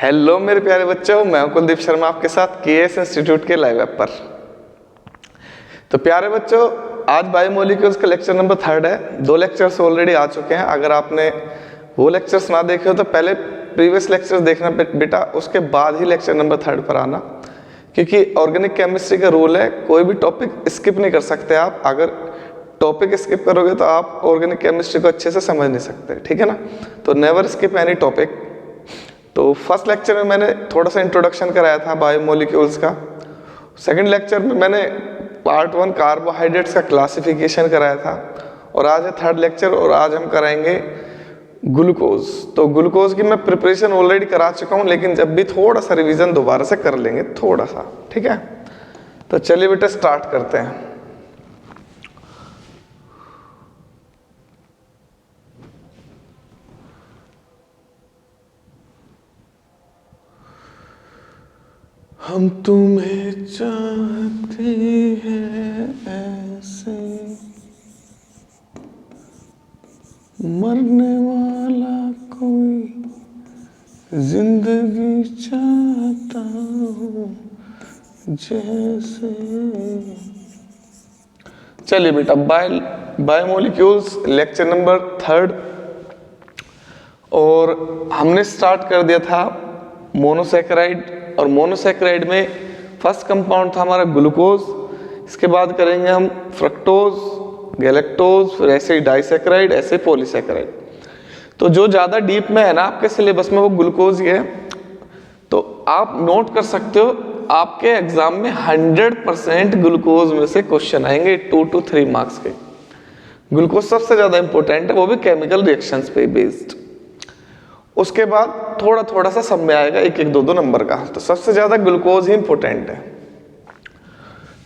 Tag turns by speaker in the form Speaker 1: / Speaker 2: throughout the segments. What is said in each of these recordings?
Speaker 1: Hello मेरे प्यारे बच्चों, मैं हूं कुलदीप शर्मा आपके साथ केएस इंस्टीट्यूट के लाइव ऐप पर। तो प्यारे बच्चों, आज बायोमोलिक्यूल्स का लेक्चर नंबर 3 है। 2 लेक्चर्स ऑलरेडी आ चुके हैं। अगर आपने वो लेक्चर्स ना देखे हो तो पहले प्रीवियस लेक्चर्स देखना बेटा, उसके बाद ही लेक्चर नंबर 3 पर आना, क्योंकि ऑर्गेनिक केमिस्ट्री का रूल है कोई भी टॉपिक स्किप नहीं कर सकते आप। अगर टॉपिक स्किप करोगे तो आप ऑर्गेनिक केमिस्ट्री को अच्छे से समझ नहीं सकते, ठीक है ना। तो नेवर स्किप एनी टॉपिक। तो फर्स्ट लेक्चर में मैंने थोड़ा सा इंट्रोडक्शन कराया था बायोमोलिक्यूल्स का। सेकंड लेक्चर में मैंने पार्ट 1 कार्बोहाइड्रेट्स का क्लासिफिकेशन कराया था, और आज है 3rd लेक्चर और आज हम कराएंगे ग्लूकोज। तो ग्लूकोज की मैं प्रिपरेशन ऑलरेडी करा चुका हूँ, लेकिन जब भी थोड़ा सा रिवीजन दोबारा से कर लेंगे, थोड़ा सा, ठीक है। तो चलिए बेटा स्टार्ट करते हैं। हम तुम्हें चाहते हैं ऐसे, मरने वाला कोई जिंदगी चाहता हूँ जैसे। चलिए बेटा, बायोमोलिक्यूल्स लेक्चर नंबर 3, और हमने स्टार्ट कर दिया था मोनोसैकेराइड, और मोनोसैकेराइड में फर्स्ट कंपाउंड था हमारा ग्लूकोज। इसके बाद करेंगे हम फ्रक्टोज, गैलेक्टोज, फिर ऐसे डाइसैकेराइड, ऐसे पॉलीसैकेराइड। तो जो ज़्यादा डीप में है ना आपके सिलेबस में, वो ग्लूकोज ही है। तो आप नोट कर सकते हो, आपके एग्जाम में 100% ग्लूकोज में से क्वेश्चन आएंगे 2 to 3 मार्क्स के। ग्लूकोज सबसे ज़्यादा इंपॉर्टेंट है, वो भी केमिकल रिएक्शंस पे बेस्ड। उसके बाद थोड़ा थोड़ा सा सब में आएगा 1-1, 2-2 नंबर का। तो सबसे ज्यादा ग्लूकोज ही इंपॉर्टेंट है।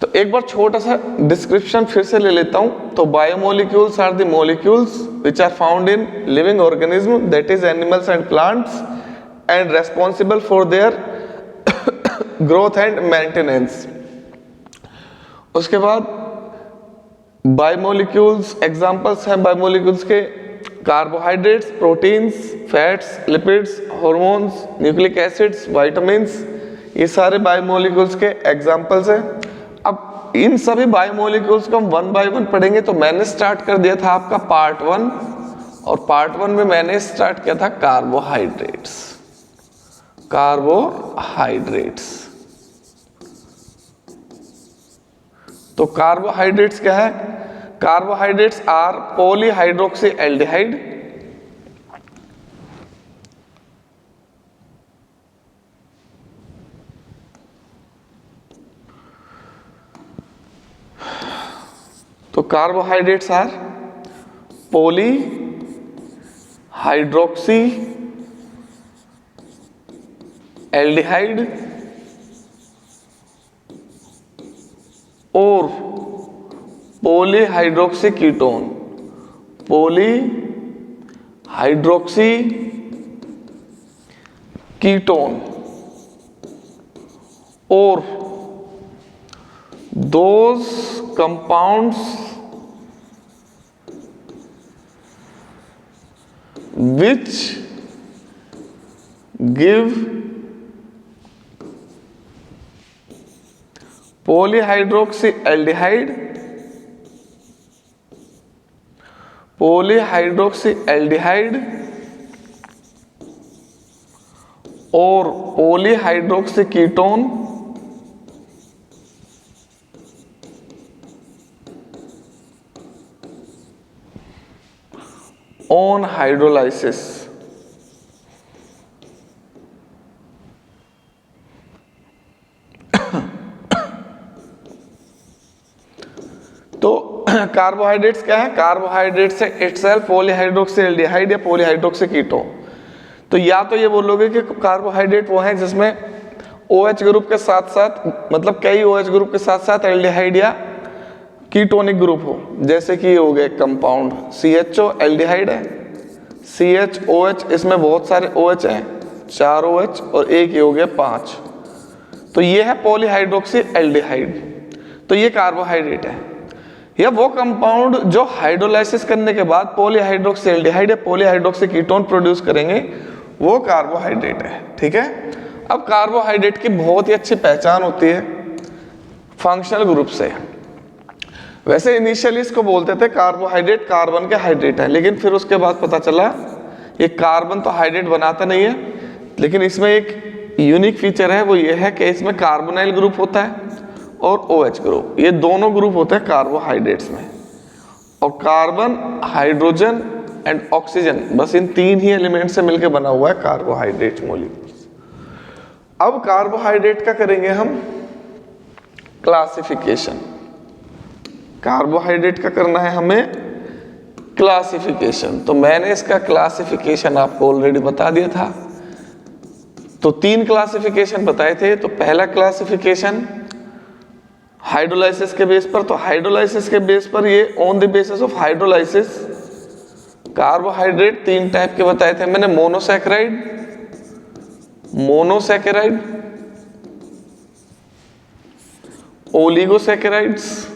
Speaker 1: तो एक बार छोटा सा डिस्क्रिप्शन फिर से ले लेता हूं। तो biomolecules are the molecules which are found in living organism, that is animals and plants, and responsible for their growth and maintenance. उसके बाद बायोमोलिक्यूल्स एग्जांपल्स हैं बायोमोलिक्यूल्स के: carbohydrates, proteins, fats, lipids, hormones, nucleic acids, vitamins, ये सारे biomolecules के examples हैं। अब इन सभी बायोमोलिक्यूल्स को हम 1 by 1 पढ़ेंगे। तो मैंने स्टार्ट कर दिया था आपका पार्ट 1, और पार्ट 1 में मैंने स्टार्ट किया था कार्बोहाइड्रेट्स। तो कार्बोहाइड्रेट्स क्या है? कार्बोहाइड्रेट्स आर पॉलीहाइड्रोक्सी एल्डिहाइड, तो कार्बोहाइड्रेट्स आर पॉलीहाइड्रोक्सी एल्डिहाइड और पॉलीहाइड्रोक्सी कीटोन। पॉलीहाइड्रोक्सी कीटोन और those compounds which give polyhydroxyaldehyde और पॉलीहाइड्रोक्सी कीटोन ऑन हाइड्रोलाइसिस। तो कार्बोहाइड्रेट्स क्या है? कार्बोहाइड्रेट्स है इटसेल्फ पॉलीहाइड्रोक्सी एल्डिहाइड या पॉलीहाइड्रोक्सी कीटोन। तो या तो ये बोलोगे कि कार्बोहाइड्रेट वो है जिसमें OH ग्रुप के साथ साथ, मतलब कई OH ग्रुप के साथ साथ एल्डिहाइड या कीटोनिक ग्रुप हो, जैसे कि ये हो गए कंपाउंड CHO एल्डिहाइड है, CHOH, इसमें बहुत सारे OH हैं, 4 OH और एक ये हो गया 5। तो ये है पॉलीहाइड्रोक्सी एल्डिहाइड। तो ये कार्बोहाइड्रेट है, या वो कंपाउंड जो हाइड्रोलाइसिस करने के बाद पॉलीहाइड्रोक्सी एल्डिहाइड या पॉलीहाइड्रोक्सी कीटोन प्रोड्यूस करेंगे, वो कार्बोहाइड्रेट है। ठीक है, अब कार्बोहाइड्रेट की बहुत ही अच्छी पहचान होती है फंक्शनल ग्रुप से। वैसे इनिशियली इसको बोलते थे कार्बोहाइड्रेट कार्बन के हाइड्रेट है, लेकिन फिर उसके बाद पता चला ये कार्बन तो हाइड्रेट बनाता नहीं है, लेकिन इसमें एक यूनिक फीचर है, वो ये है कि इसमें कार्बोनाइल ग्रुप होता है और OH ग्रुप, ये दोनों ग्रुप होते हैं कार्बोहाइड्रेट्स में। और कार्बन, हाइड्रोजन एंड ऑक्सीजन, बस इन 3 ही एलिमेंट से मिलकर बना हुआ है कार्बोहाइड्रेट मॉलिक्यूल्स। अब कार्बोहाइड्रेट का करेंगे हम क्लासिफिकेशन। कार्बोहाइड्रेट का करना है हमें क्लासिफिकेशन। तो मैंने इसका क्लासिफिकेशन आपको ऑलरेडी बता दिया था। तो 3 क्लासिफिकेशन बताए थे। तो पहला क्लासिफिकेशन हाइड्रोलाइसिस के बेस पर, तो हाइड्रोलाइसिस के बेस पर ये on the basis of hydrolysis carbohydrate 3 type के बताए थे मैंने, मोनोसैकेराइड, ओलिगोसैकेराइड्स,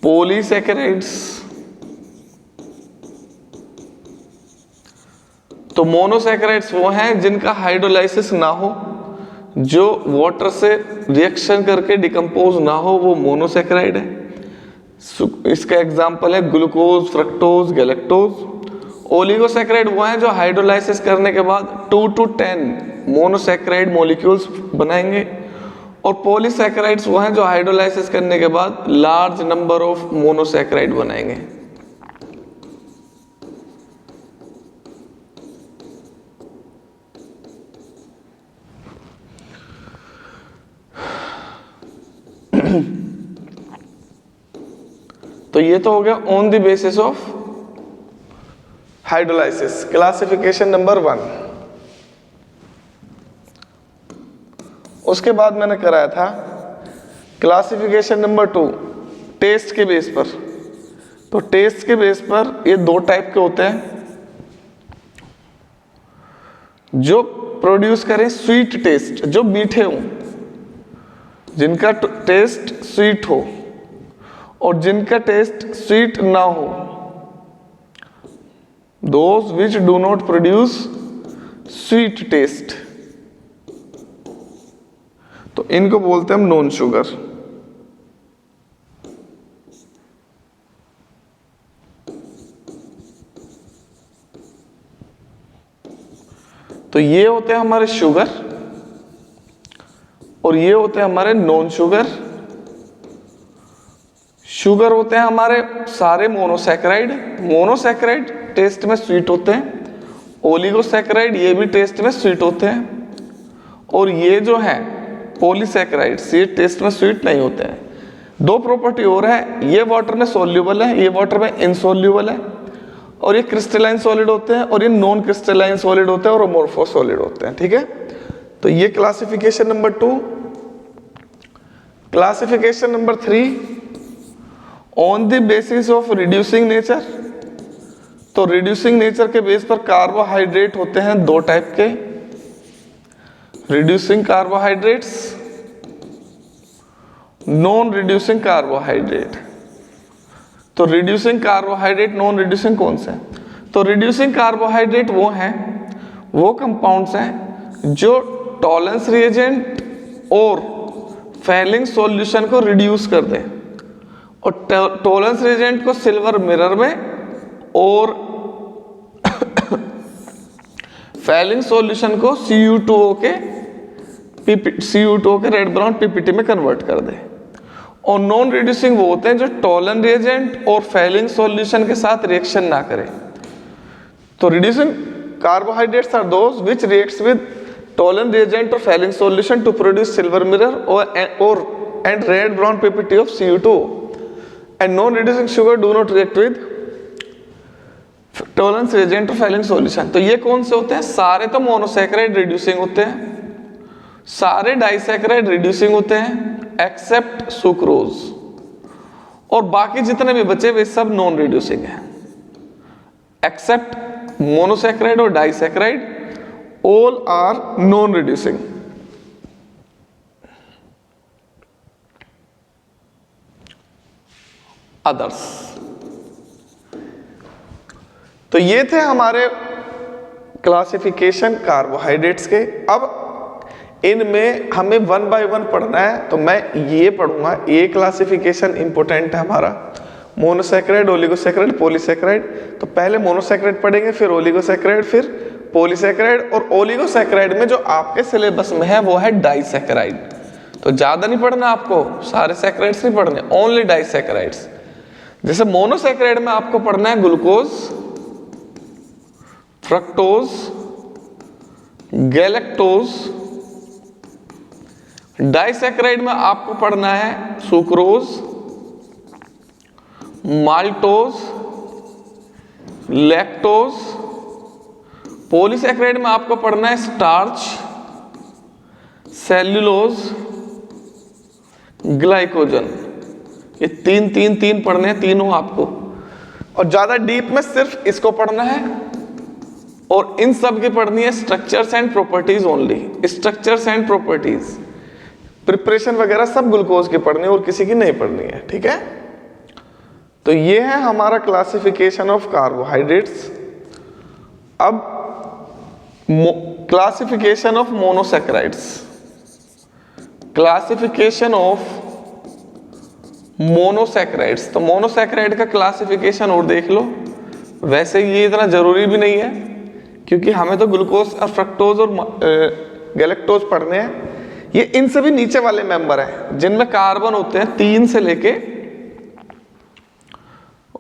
Speaker 1: पॉलीसैकेराइड्स। तो मोनोसैकेराइड्स वो हैं जिनका हाइड्रोलाइसिस ना हो, जो वाटर से रिएक्शन करके डिकम्पोज ना हो, वो मोनोसैकेराइड है। इसका एग्जांपल है ग्लूकोज, फ्रक्टोज, गैलेक्टोज। ओलिगोसैकेराइड वो हैं जो हाइड्रोलाइसिस करने के बाद 2 to 10 मोनोसैकेराइड मॉलिक्यूल्स बनाएंगे। और पॉलीसैकेराइड्स वो हैं जो हाइड्रोलाइसिस करने के बाद लार्ज नंबर ऑफ मोनोसैकेराइड बनाएंगे। तो ये तो हो गया on the basis of hydrolysis, classification number 1। उसके बाद मैंने कराया था क्लासिफिकेशन नंबर 2 टेस्ट के बेस पर। तो टेस्ट के बेस पर ये 2 टाइप के होते हैं, जो प्रोड्यूस करें स्वीट टेस्ट, जो मीठे हों, जिनका टेस्ट स्वीट हो, और जिनका टेस्ट स्वीट ना हो, those which do not produce sweet taste, तो इनको बोलते हैं हम नॉन शुगर। तो ये होते हैं हमारे शुगर और ये होते हैं हमारे नॉन शुगर। शुगर होते हैं हमारे सारे मोनोसैकेराइड, मोनोसैकेराइड टेस्ट में स्वीट होते हैं। ओलिगोसैकेराइड ये भी टेस्ट में स्वीट होते हैं। और ये जो है पॉलीसैकेराइड्स, ये टेस्ट में स्वीट नहीं होते हैं। 2 प्रॉपर्टी और है, ये वाटर में सोल्यूबल है, ये वाटर में इनसोल्यूबल है, और ये क्रिस्टलाइन सॉलिड होते हैं, और ये नॉन क्रिस्टलाइन सॉलिड होते हैं, और अमोर्फो सॉलिड होते हैं। ठीक है, तो ये classification number 2। Classification number 3 on the basis of reducing nature. तो रिड्यूसिंग नेचर के बेस पर कार्बोहाइड्रेट होते हैं 2 टाइप के, reducing carbohydrates, non reducing carbohydrate. तो रिड्यूसिंग कार्बोहाइड्रेट, नॉन रिड्यूसिंग कौन से हैं? तो रिड्यूसिंग कार्बोहाइड्रेट वो हैं, वो कंपाउंड्स हैं जो टॉलरेंस रिएजेंट और फेलिंग सॉल्यूशन को रिड्यूस कर दें, और टॉलरेंस रिएजेंट को सिल्वर मिरर में और फेलिंग सॉल्यूशन को CU2O के रेड ब्राउन PPT में कन्वर्ट कर दे। और नॉन रिड्यूसिंग वो होते हैं जो टॉलरेंस रिएजेंट और फेलिंग सॉल्यूशन के साथ रिएक्शन ना करें। तो reducing carbohydrates are those which reacts with Tollens reagent और Fehling solution to produce silver mirror और and red brown PPT of CU2। And non reducing sugar do not react with Tollens reagent और Fehling solution. तो ये कौन से होते हैं? सारे तो मोनोसैकेराइड रिड्यूसिंग होते हैं, सारे डाइसैकेराइड रिड्यूसिंग होते हैं एक्सेप्ट सुक्रोज, और बाकी जितने भी बचे वे सब नॉन रिड्यूसिंग हैं एक्सेप्ट मोनोसैकेराइड और disaccharide, all are non reducing. Others, तो ये थे हमारे क्लासिफिकेशन कार्बोहाइड्रेट्स के। अब इनमें हमें 1 बाय 1 पढ़ना है, तो मैं ये पढ़ूंगा। ये क्लासिफिकेशन इंपॉर्टेंट है हमारा, मोनोसैकेराइड, ओलिगोसैकेराइड, पॉलीसैकेराइड। तो पहले मोनोसैकेराइड पढ़ेंगे, फिर ओलिगोसैकेराइड, फिर पॉलीसैकेराइड, और ओलिगोसैकेराइड में जो आपके सिलेबस में है वो है डाइसैकेराइड। तो ज्यादा नहीं पढ़ना आपको, सारे सैकेराइड्स नहीं पढ़ने, ओनली डाइसैकेराइड्स। जैसे मोनोसैकेराइड में आपको पढ़ना है ग्लूकोज, फ्रक्टोज, गैलेक्टोज। डाइसैकेराइड में आपको पढ़ना है सुक्रोज, माल्टोज, लैक्टोज। पॉलीसैकेराइड में आपको पढ़ना है स्टार्च, सेल्यूलोज, ग्लाइकोजन। ये तीन पढ़ने हैं, तीनों आपको। और ज्यादा डीप में सिर्फ इसको पढ़ना है, और इन सब की पढ़नी है structures and properties only, structures and properties. Preparation वगैरह सब ग्लूकोज की पढ़नी है और किसी की नहीं पढ़नी है, ठीक है। तो ये है हमारा क्लासिफिकेशन ऑफ कार्बोहाइड्रेट्स। अब classification of monosaccharides, classification of monosaccharides. तो मोनोसैकेराइड का क्लासिफिकेशन और देख लो। वैसे ये इतना जरूरी भी नहीं है, क्योंकि हमें तो ग्लूकोज और फ्रक्टोज और गैलेक्टोज पढ़ने हैं। ये इन सभी नीचे वाले मेंबर हैं जिनमें कार्बन होते हैं 3 से लेके,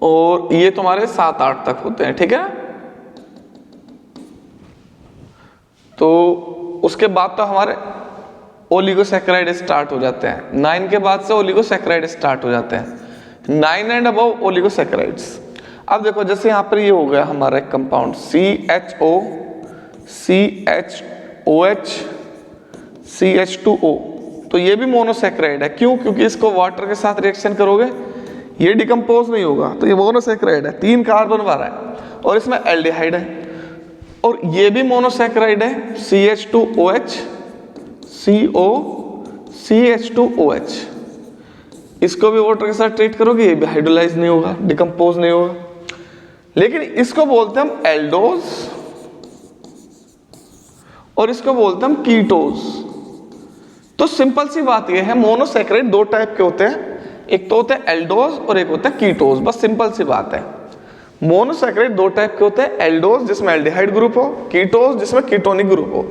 Speaker 1: और ये तुम्हारे 7-8 तक होते हैं, ठीक है। तो उसके बाद तो हमारे ओलिगोसैकेराइड स्टार्ट हो जाते हैं। 9 के बाद से ओलिगोसैकेराइड स्टार्ट हो जाते हैं, 9 एंड अबव ओलिगोसैकेराइड्स। अब देखो, जैसे यहाँ पर ये हो गया हमारा एक कंपाउंड CHO, CHOH, CH2O। तो ये भी मोनोसैकेराइड है। क्यों? क्योंकि इसको वाटर के साथ रिएक्शन करोगे ये डिकम्पोज नहीं होगा, तो ये मोनोसैकेराइड है। 3 कार्बन वाला है, और इसमें एल्डिहाइड है। और ये भी मोनोसैकेराइड है, CH2OH, CO, CH2OH। इसको भी वाटर के साथ ट्रीट करोगे, ये भी हाइड्रोलाइज नहीं होगा, डिकम्पोज नहीं होगा। लेकिन इसको बोलते हैं हम एल्डोज, और इसको बोलते हैं हम कीटोज। तो सिंपल सी बात यह है, मोनोसैकेराइड 2 टाइप के होते हैं, एक तो होते हैं एल्डोज और एक होता है कीटोज। बस सिंपल सी बात है। मोनोसैकेराइड 2 टाइप के होते हैं, एल्डोज जिसमें एल्डिहाइड ग्रुप हो, कीटोज जिसमें कीटोनिक ग्रुप हो।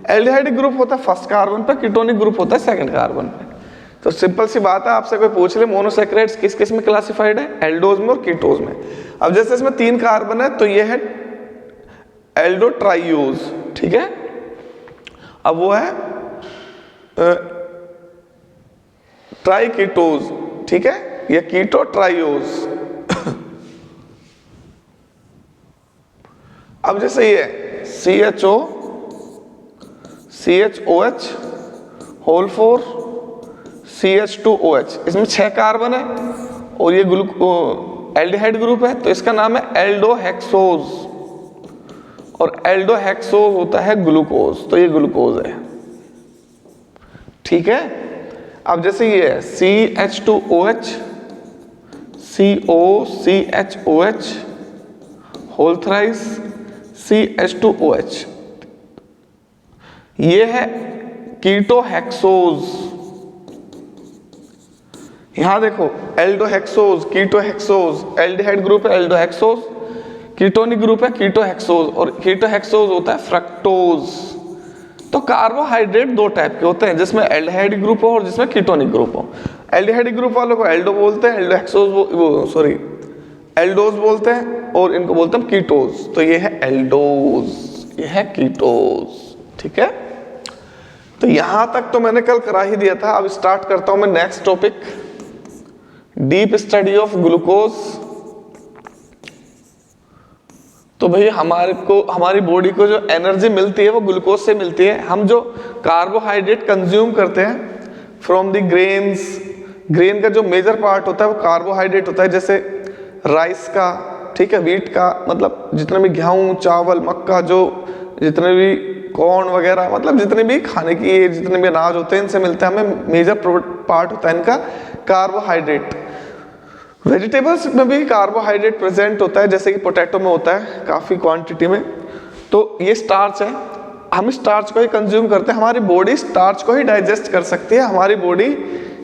Speaker 1: एल्डिहाइड ग्रुप होता है फर्स्ट कार्बन पे, कीटोनिक ग्रुप होता है सेकंड कार्बन पे। तो सिंपल सी बात है, आपसे कोई पूछ ले मोनोसैकेराइड्स किस किस में क्लासिफाइड है, एल्डोज में और कीटोज में। अब जैसे इसमें 3 कार्बन है, तो ये है एल्डोट्राइयोज, ठीक है। अब वो है ट्राइकीटोज, ठीक है, या कीटो ट्राइयोज। अब जैसे ये CHO, CHOH होल 4, CH2OH, इसमें 6 कार्बन है, और ये एल्डिहाइड ग्रुप है, तो इसका नाम है एल्डोहेक्सोज, और एल्डोहेक्सोज होता है ग्लूकोज, तो ये ग्लूकोज है, ठीक है। अब जैसे ये है CH2OH, COCHOH whole thrice, CH2OH, ये है कीटोहेक्सोज। यहां देखो एल्डोहेक्सोज, कीटोहेक्सोज, एल्डिहाइड ग्रुप है एल्डोहेक्सोज, कीटोनिक ग्रुप है कीटोहेक्सोज, और कीटोहेक्सोज होता है फ्रक्टोज। तो कार्बोहाइड्रेट 2 टाइप के होते हैं, जिसमें एल्डिहाइड ग्रुप हो और जिसमें कीटोनिक ग्रुप हो। एल्डिहाइड ग्रुप वालों को एल्डो बोलते हैं, एल्डोहेक्सोज एल्डोज बोलते हैं, और इनको बोलते हैं कीटोज। तो ये है एल्डोज, ये है कीटोज, ठीक है। तो यहां तक तो मैंने कल करा ही दिया था। अब स्टार्ट करता हूं मैं next topic, deep study of glucose. तो भाई हमारी बॉडी को जो एनर्जी मिलती है वो ग्लूकोज से मिलती है। हम जो कार्बोहाइड्रेट कंज्यूम करते हैं फ्रॉम द ग्रेन्स, ग्रेन का जो मेजर पार्ट होता है वो कार्बोहाइड्रेट होता है, जैसे राइस का, ठीक है, व्हीट का, मतलब जितने भी गेहूं, चावल, मक्का, जो जितने भी कॉर्न वगैरह, मतलब जितने भी खाने की जितने भी अनाज होते हैं इनसे मिलते हैं हमें। मेजर पार्ट होता है इनका कार्बोहाइड्रेट। वेजिटेबल्स में भी कार्बोहाइड्रेट प्रेजेंट होता है, जैसे कि पोटैटो में होता है काफ़ी क्वांटिटी में। तो ये स्टार्च है, हम स्टार्च को ही कंज्यूम करते हैं। हमारी बॉडी स्टार्च को ही डाइजेस्ट कर सकती है, हमारी बॉडी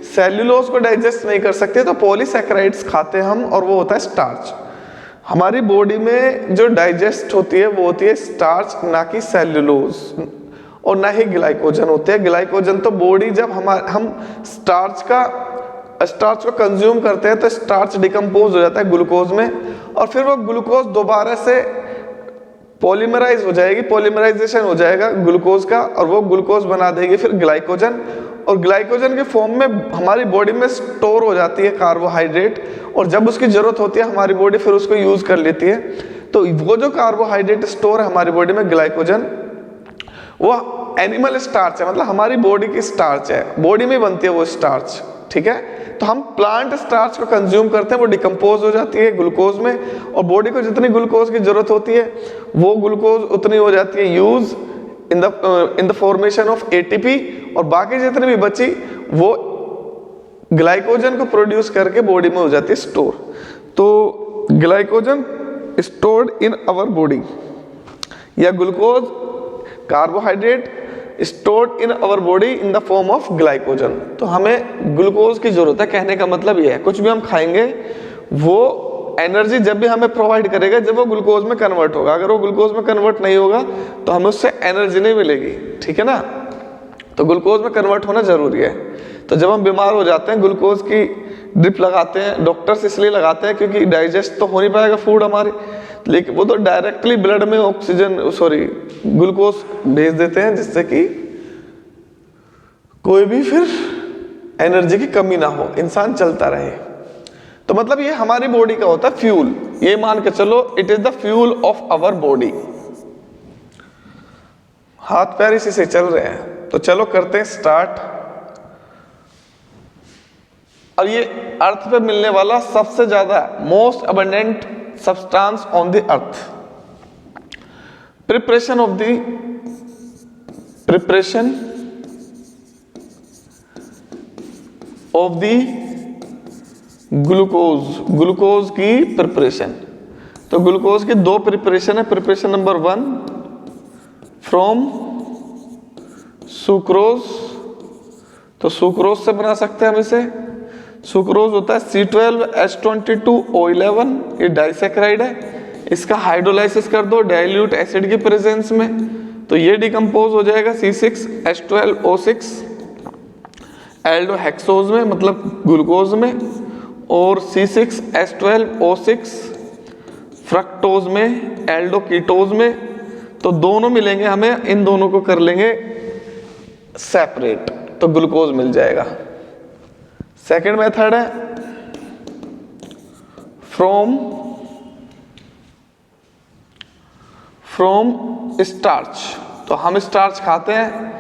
Speaker 1: सेल्यूलोज को डाइजेस्ट नहीं कर सकती, तो पॉलीसैकेराइड्स खाते हैं हम, और वो होता है स्टार्च। हमारी बॉडी में जो डाइजेस्ट होती है वो होती है स्टार्च, ना कि सेल्यूलोज, और ना ही ग्लाइकोजन होते हैं। ग्लाइकोजन तो बॉडी जब हम स्टार्च को कंज्यूम करते हैं तो स्टार्च डिकम्पोज हो जाता है ग्लूकोज में, और फिर वो ग्लूकोज दोबारा से पॉलीमराइज हो जाएगी, पॉलीमराइजेशन हो जाएगा ग्लूकोज का, और वो ग्लूकोज बना देगी फिर ग्लाइकोजन, और ग्लाइकोजन के फॉर्म में हमारी बॉडी में स्टोर हो जाती है कार्बोहाइड्रेट, और जब उसकी जरूरत होती है हमारी बॉडी फिर उसको यूज कर लेती है। तो वो जो कार्बोहाइड्रेट स्टोर है हमारी बॉडी में ग्लाइकोजन, वो एनिमल स्टार्च है, मतलब हमारी बॉडी की स्टार्च है, बॉडी में बनती है वो स्टार्च, ठीक है। तो हम प्लांट स्टार्च को कंज्यूम करते हैं, वो डिकम्पोज हो जाती है ग्लूकोज में, और बॉडी को जितनी ग्लूकोज की जरूरत होती है वो ग्लूकोज उतनी हो जाती है use in the formation of ATP, और बाकी जितनी भी बची वो ग्लाइकोजन को प्रोड्यूस करके बॉडी में हो जाती है स्टोर। तो glycogen stored in our body, या glucose carbohydrate stored in our body in the form of glycogen. तो हमें ग्लूकोज की जरूरत है, कहने का मतलब ये है कुछ भी हम खाएंगे वो एनर्जी जब भी हमें प्रोवाइड करेगा जब वो ग्लूकोज में कन्वर्ट होगा। अगर वो ग्लूकोज में कन्वर्ट नहीं होगा तो हमें उससे एनर्जी नहीं मिलेगी, ठीक है ना। तो ग्लूकोज में कन्वर्ट होना जरूरी है। तो जब हम बीमार हो जाते हैं ग्लूकोज की ड्रिप लगाते हैं, डॉक्टर्स इसलिए लगाते हैं क्योंकि डाइजेस्ट तो हो नहीं पाएगा फूड हमारे, लेकिन वो तो डायरेक्टली ब्लड में ग्लूकोज भेज देते हैं, जिससे कि कोई भी फिर एनर्जी की कमी ना हो, इंसान चलता रहे। तो मतलब ये हमारी बॉडी का होता है फ्यूल, ये मान के चलो it is the fuel of our body. हाथ पैर इसी से चल रहे हैं, तो चलो करते हैं स्टार्ट। और ये अर्थ पे मिलने वाला सबसे ज्यादा most abundant substance on the earth. Preparation of the glucose की प्रिपरेशन। तो ग्लूकोज की दो प्रिपरेशन है। प्रिपरेशन नंबर 1 फ्रॉम सुक्रोज, तो सुक्रोज से बना सकते हैं हम इसे। सुक्रोज होता है C12H22O11, ये डाइसैकेराइड है। इसका हाइड्रोलाइसिस कर दो डाइल्यूट एसिड की प्रेजेंस में, तो ये डिकम्पोज हो जाएगा C6H12O6 एल्डोहेक्सोज में, मतलब ग्लूकोज में, और C6H12O6 फ्रक्टोज में, एल्डोकीटोज में। तो दोनों मिलेंगे, हमें इन दोनों को कर लेंगे सेपरेट, तो ग्लूकोज मिल जाएगा। सेकेंड मेथड है फ्रॉम स्टार्च। तो हम स्टार्च खाते हैं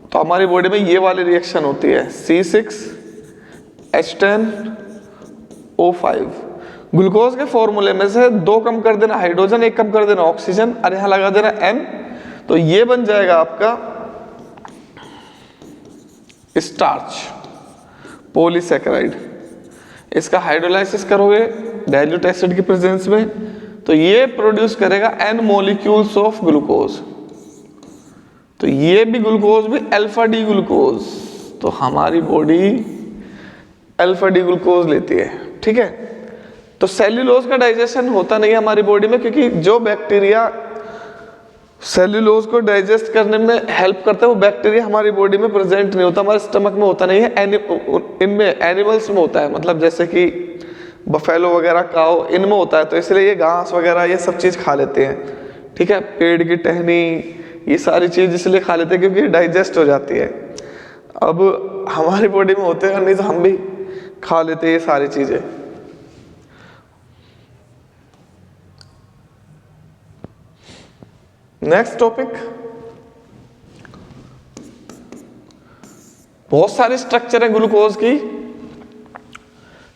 Speaker 1: तो हमारी बॉडी में ये वाली रिएक्शन होती है C6H10O5। ग्लूकोज के फॉर्मूले में से 2 कम कर देना हाइड्रोजन, 1 कम कर देना ऑक्सीजन, और यहां लगा देना N, तो ये बन जाएगा आपका स्टार्च पॉलीसैकेराइड। इसका हाइड्रोलाइसिस करोगे डाइल्यूट एसिड की प्रेजेंस में, तो ये प्रोड्यूस करेगा N मॉलिक्यूल्स ऑफ ग्लूकोज। तो ये भी ग्लूकोज भी अल्फा डी ग्लूकोज, तो हमारी बॉडी अल्फा डी ग्लूकोज लेती है, ठीक है। तो सेल्यूलोज का डाइजेशन होता नहीं है हमारी बॉडी में, क्योंकि जो बैक्टीरिया सेल्यूलोज को डाइजेस्ट करने में हेल्प करता है वो बैक्टीरिया हमारी बॉडी में प्रेजेंट नहीं होता, हमारे स्टमक में होता नहीं है, इनमें एनिमल्स में होता है, मतलब जैसे कि बफेलो वगैरह, काओ, इनमें होता है। तो इसलिए ये घास वगैरह ये सब चीज़ खा लेते हैं, ठीक है। पेड़ की टहनी ये सारी चीज़ इसलिए खा लेते हैं क्योंकि डाइजेस्ट हो जाती है। अब हमारी बॉडी में होते हैं नहीं तो हम भी खा लेते हैं ये सारी चीज़ें। नेक्स्ट टॉपिक, बहुत सारे स्ट्रक्चर है ग्लूकोज की,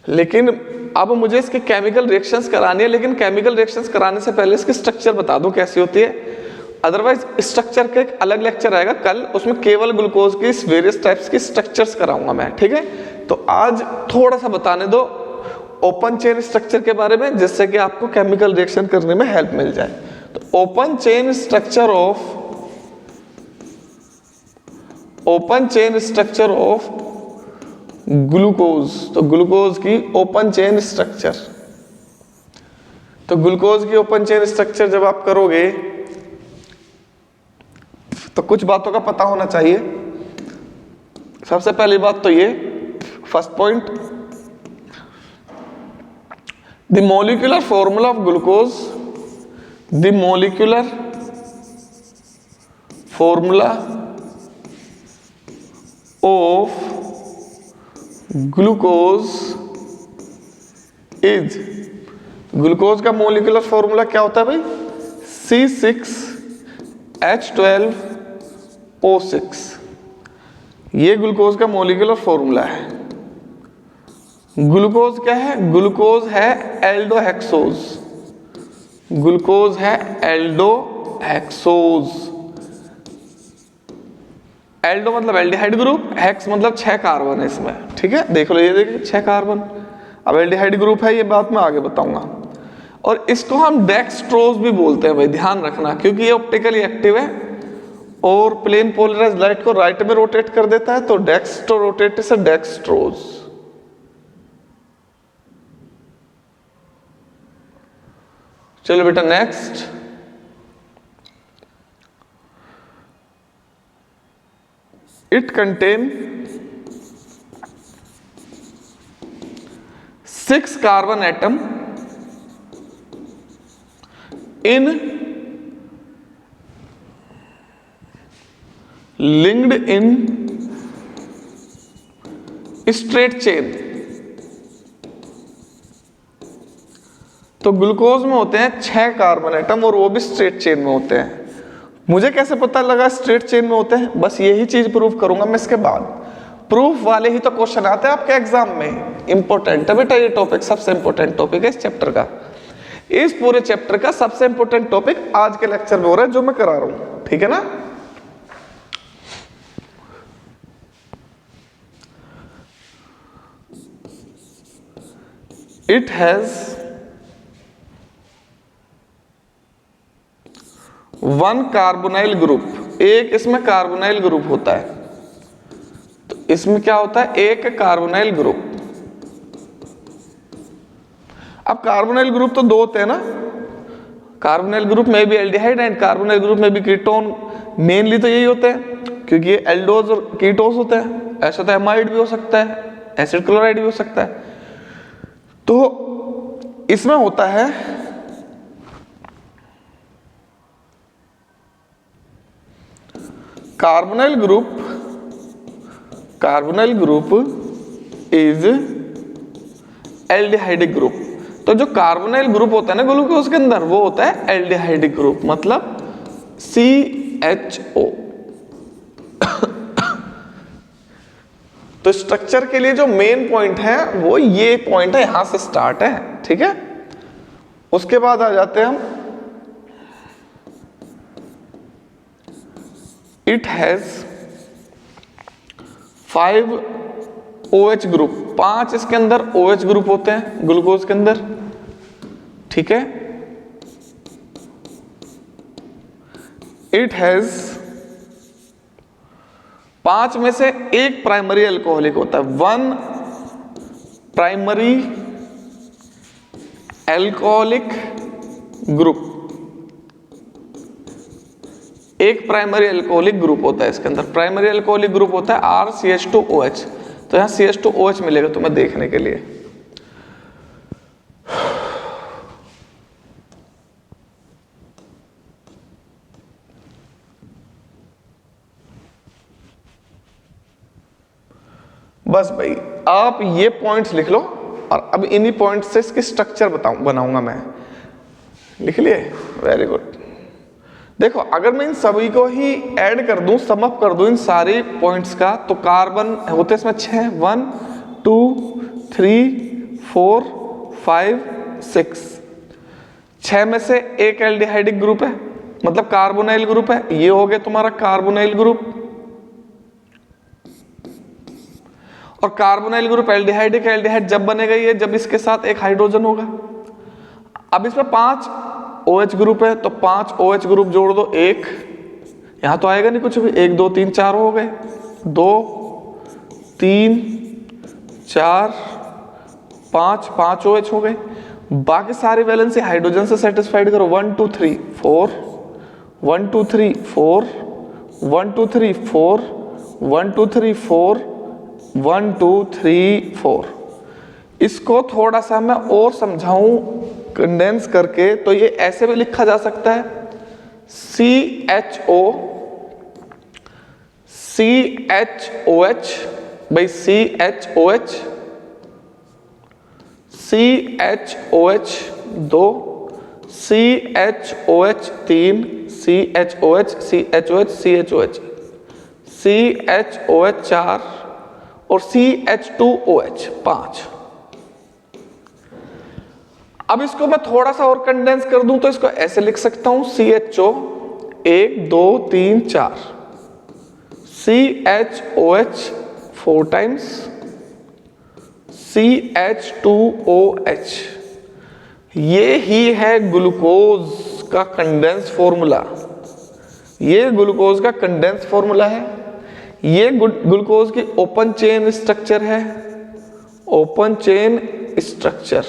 Speaker 1: लेकिन अब मुझे इसके केमिकल रिएक्शंस करानी है। लेकिन केमिकल रिएक्शंस कराने से पहले इसकी स्ट्रक्चर बता दूं कैसी होती है, अदरवाइज स्ट्रक्चर का एक अलग लेक्चर आएगा कल, उसमें केवल ग्लूकोज की वेरियस टाइप्स की स्ट्रक्चर्स कराऊंगा मैं, ठीक है। तो आज थोड़ा सा बताने दो ओपन चेन स्ट्रक्चर के बारे में, जिससे कि आपको केमिकल रिएक्शन करने में हेल्प मिल जाए। तो open chain structure of glucose, तो ग्लूकोज की ओपन चेन स्ट्रक्चर। तो ग्लूकोज की ओपन चेन स्ट्रक्चर जब आप करोगे तो कुछ बातों का पता होना चाहिए। सबसे पहली बात तो ये, first point, the molecular formula of glucose, the molecular formula of glucose is, glucose का मॉलिक्यूलर फॉर्मूला क्या होता है भाई? C6H12O6, ये ग्लूकोज का मॉलिक्यूलर फॉर्मूला है। ग्लूकोज क्या है? ग्लूकोज है एल्डोहेक्सोज, ग्लूकोज है एल्डोहेक्सोज। एल्डो मतलब एल्डिहाइड ग्रुप, हेक्स मतलब 6 कार्बन है इसमें, ठीक है, देख लो, ये देखिए 6 कार्बन। अब एल्डिहाइड ग्रुप है, ये बात मैं आगे बताऊंगा। और इसको हम डेक्सट्रोज भी बोलते हैं भाई, ध्यान रखना, क्योंकि ये ऑप्टिकली एक्टिव है और प्लेन पोलराइज्ड लाइट को राइट में रोटेट कर देता है, तो डेक्स्ट्रो रोटेट से डेक्सट्रोज। चलो बेटा next, it contain 6 carbon atom in linked in straight chain. तो ग्लूकोज में होते हैं 6 कार्बन एटम और वो भी स्ट्रेट चेन में होते हैं। मुझे कैसे पता लगा स्ट्रेट चेन में होते हैं? बस यही चीज प्रूफ करूंगा मैं इसके बाद। प्रूफ वाले ही तो क्वेश्चन आते हैं आपके एग्जाम में, इंपॉर्टेंट है बेटा ये टॉपिक, सबसे इंपॉर्टेंट टॉपिक है इस चैप्टर का। इस पूरे चैप्टर का सबसे इंपॉर्टेंट टॉपिक आज के लेक्चर में हो रहा है, जो मैं करा रहा हूं, ठीक है ना। इट हैज 1 कार्बोनाइल ग्रुप, एक इसमें कार्बोनाइल ग्रुप होता है। तो इसमें क्या होता है? एक कार्बोनाइल ग्रुप। अब कार्बोनाइल ग्रुप तो 2 होते हैं ना, कार्बोनाइल ग्रुप में भी एल्डिहाइड एंड कार्बोनाइल ग्रुप में भी कीटोन, मेनली तो यही होते हैं, क्योंकि ये एल्डोज और कीटोस होते हैं। ऐसा तो एमाइड भी हो सकता है, एसिड क्लोराइड भी हो सकता है। तो इसमें होता है carbonyl group is aldehydic group. तो जो कार्बोनाइल ग्रुप होता है ना ग्लूकोज के अंदर, वो होता है एल्डिहाइडिक ग्रुप, मतलब CHO। तो स्ट्रक्चर के लिए जो मेन पॉइंट है वो ये पॉइंट है, यहां से स्टार्ट है, ठीक है। उसके बाद आ जाते हैं हम, इट हैज 5 OH ग्रुप, 5 इसके अंदर OH ग्रुप होते हैं ग्लूकोज के अंदर, ठीक है। इट हैज 5 में से एक प्राइमरी अल्कोहलिक होता है, 1 प्राइमरी अल्कोहलिक ग्रुप, एक प्राइमरी अल्कोहलिक ग्रुप होता है इसके अंदर। प्राइमरी अल्कोहलिक ग्रुप होता है RCH2OH। तो यहां CH2OH मिलेगा तुम्हें देखने के लिए। बस भाई आप ये पॉइंट्स लिख लो, और अब इन्हीं पॉइंट्स से इसकी स्ट्रक्चर बनाऊंगा मैं। लिख लिए? Very good. देखो अगर मैं इन सभी को ही ऐड कर दूं, सम अप कर दूं इन सारे पॉइंट्स का, तो कार्बन होते इसमें 6, 1 2 3 4 5 6, 6 में से एक एल्डिहाइडिक ग्रुप है, मतलब कार्बोनाइल ग्रुप है। ये हो गया तुम्हारा कार्बोनाइल ग्रुप। और कार्बोनाइल ग्रुप एल्डिहाइड एक एल्डिहाइड जब बनेगा ये जब इसके साथ एक हाइड्रोजन होगा। अब इसमें 5 OH ग्रुप है तो 5 OH ग्रुप जोड़ दो, एक यहां तो आएगा नहीं कुछ भी, 1 2 3 4 हो गए, 2 3 4 5 OH हो गए। बाकी सारी वैलेंसी हाइड्रोजन से सेटिस्फाइड करो, 1 2 3 4 1 2 3 4 1 2 3 4 1 2 3 4 1 2 3 4। इसको थोड़ा सा मैं और समझाऊं कंडेंस करके तो ये ऐसे भी लिखा जा सकता है, CHOH भाई CHOH 2 CHOH 3 CHOH CHOH 4 और CH2OH 5। अब इसको मैं थोड़ा सा और कंडेंस कर दूं तो इसको ऐसे लिख सकता हूं, CHO 1 2 3 4 CHOH 4 टाइम्स CH2OH। ये ही है ग्लूकोज का कंडेंस फॉर्मूला, ये ग्लूकोज का कंडेंस फॉर्मूला है। ये ग्लूकोज की ओपन चेन स्ट्रक्चर है, ओपन चेन स्ट्रक्चर।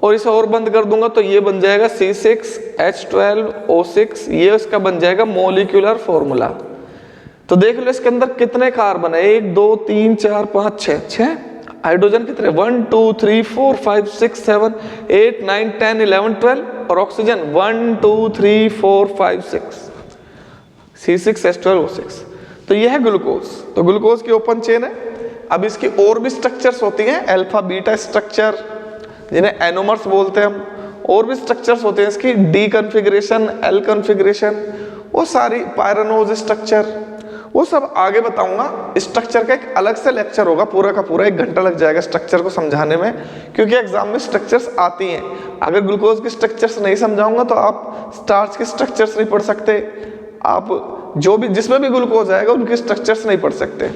Speaker 1: और इसे और बंद कर दूंगा तो ये बन जाएगा C6H12O6, ये उसका बन जाएगा मॉलिक्यूलर फॉर्मूला। तो देख लो इसके अंदर कितने कार्बन है, 1 2 3 4 5 6 हाइड्रोजन कितने, 1 2 3 4 5 6 7 8 9 10 11 12 और ऑक्सीजन 1 2 3 4 5 6 C6H12O6। तो यह है ग्लूकोज। तो ग्लूकोज की ओपन चेन है। अब इसकी और भी स्ट्रक्चर्स होती हैं, अल्फा बीटा स्ट्रक्चर जिन्हें एनोमर्स बोलते हैं हम, और भी स्ट्रक्चर्स होते हैं इसकी, डी कन्फिग्रेशन, एल कन्फिग्रेशन, वो सारी पायरानोज स्ट्रक्चर, वो सब आगे बताऊंगा। स्ट्रक्चर का एक अलग से लेक्चर होगा, पूरा का पूरा 1 घंटा लग जाएगा स्ट्रक्चर को समझाने में, क्योंकि एग्जाम में स्ट्रक्चर्स आती हैं। अगर ग्लूकोज की स्ट्रक्चर्स नहीं समझाऊंगा तो आप स्टार्च के स्ट्रक्चर्स नहीं पढ़ सकते, आप जो भी जिसमें भी ग्लूकोज आएगा उनके स्ट्रक्चर्स नहीं पढ़ सकते।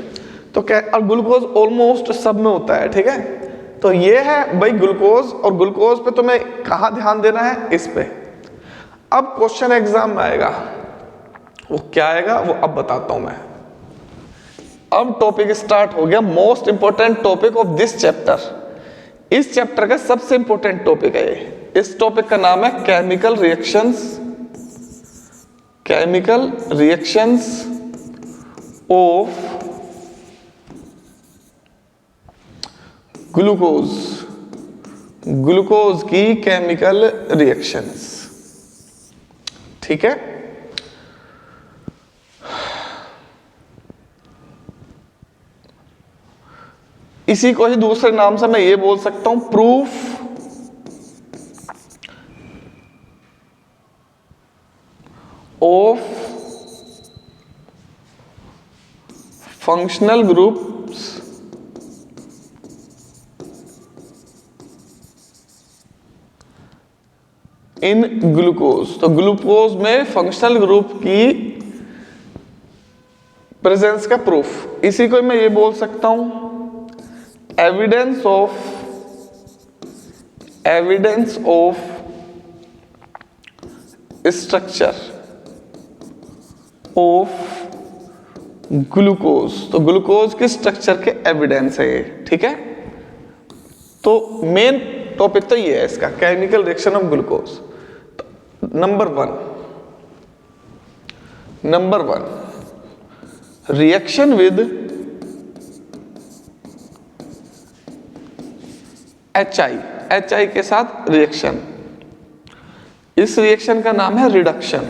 Speaker 1: तो क्या, और ग्लूकोज ऑलमोस्ट सब में होता है, ठीक है। तो ये है भाई ग्लूकोज, और ग्लूकोज पे तुम्हें कहाँ ध्यान देना है, इस पे। अब क्वेश्चन एग्जाम में आएगा, वो क्या आएगा वो अब बताता हूं मैं। अब टॉपिक स्टार्ट हो गया, most important topic of this chapter. इस चैप्टर का सबसे इंपॉर्टेंट टॉपिक है ये। इस टॉपिक का नाम है chemical reactions, chemical reactions of glucose, glucose की केमिकल रिएक्शंस, ठीक है। इसी को ही दूसरे नाम से मैं ये बोल सकता हूं, proof of functional groups in glucose. तो ग्लूकोज में फंक्शनल ग्रुप की प्रेजेंस का प्रूफ, इसी को मैं ये बोल सकता हूं, evidence of structure of glucose. तो ग्लूकोज के स्ट्रक्चर के एविडेंस है ये, ठीक है। तो मेन टॉपिक तो ये है इसका, chemical reaction of glucose. Number one reaction with HI के साथ रिएक्शन, इस रिएक्शन का नाम है रिडक्शन,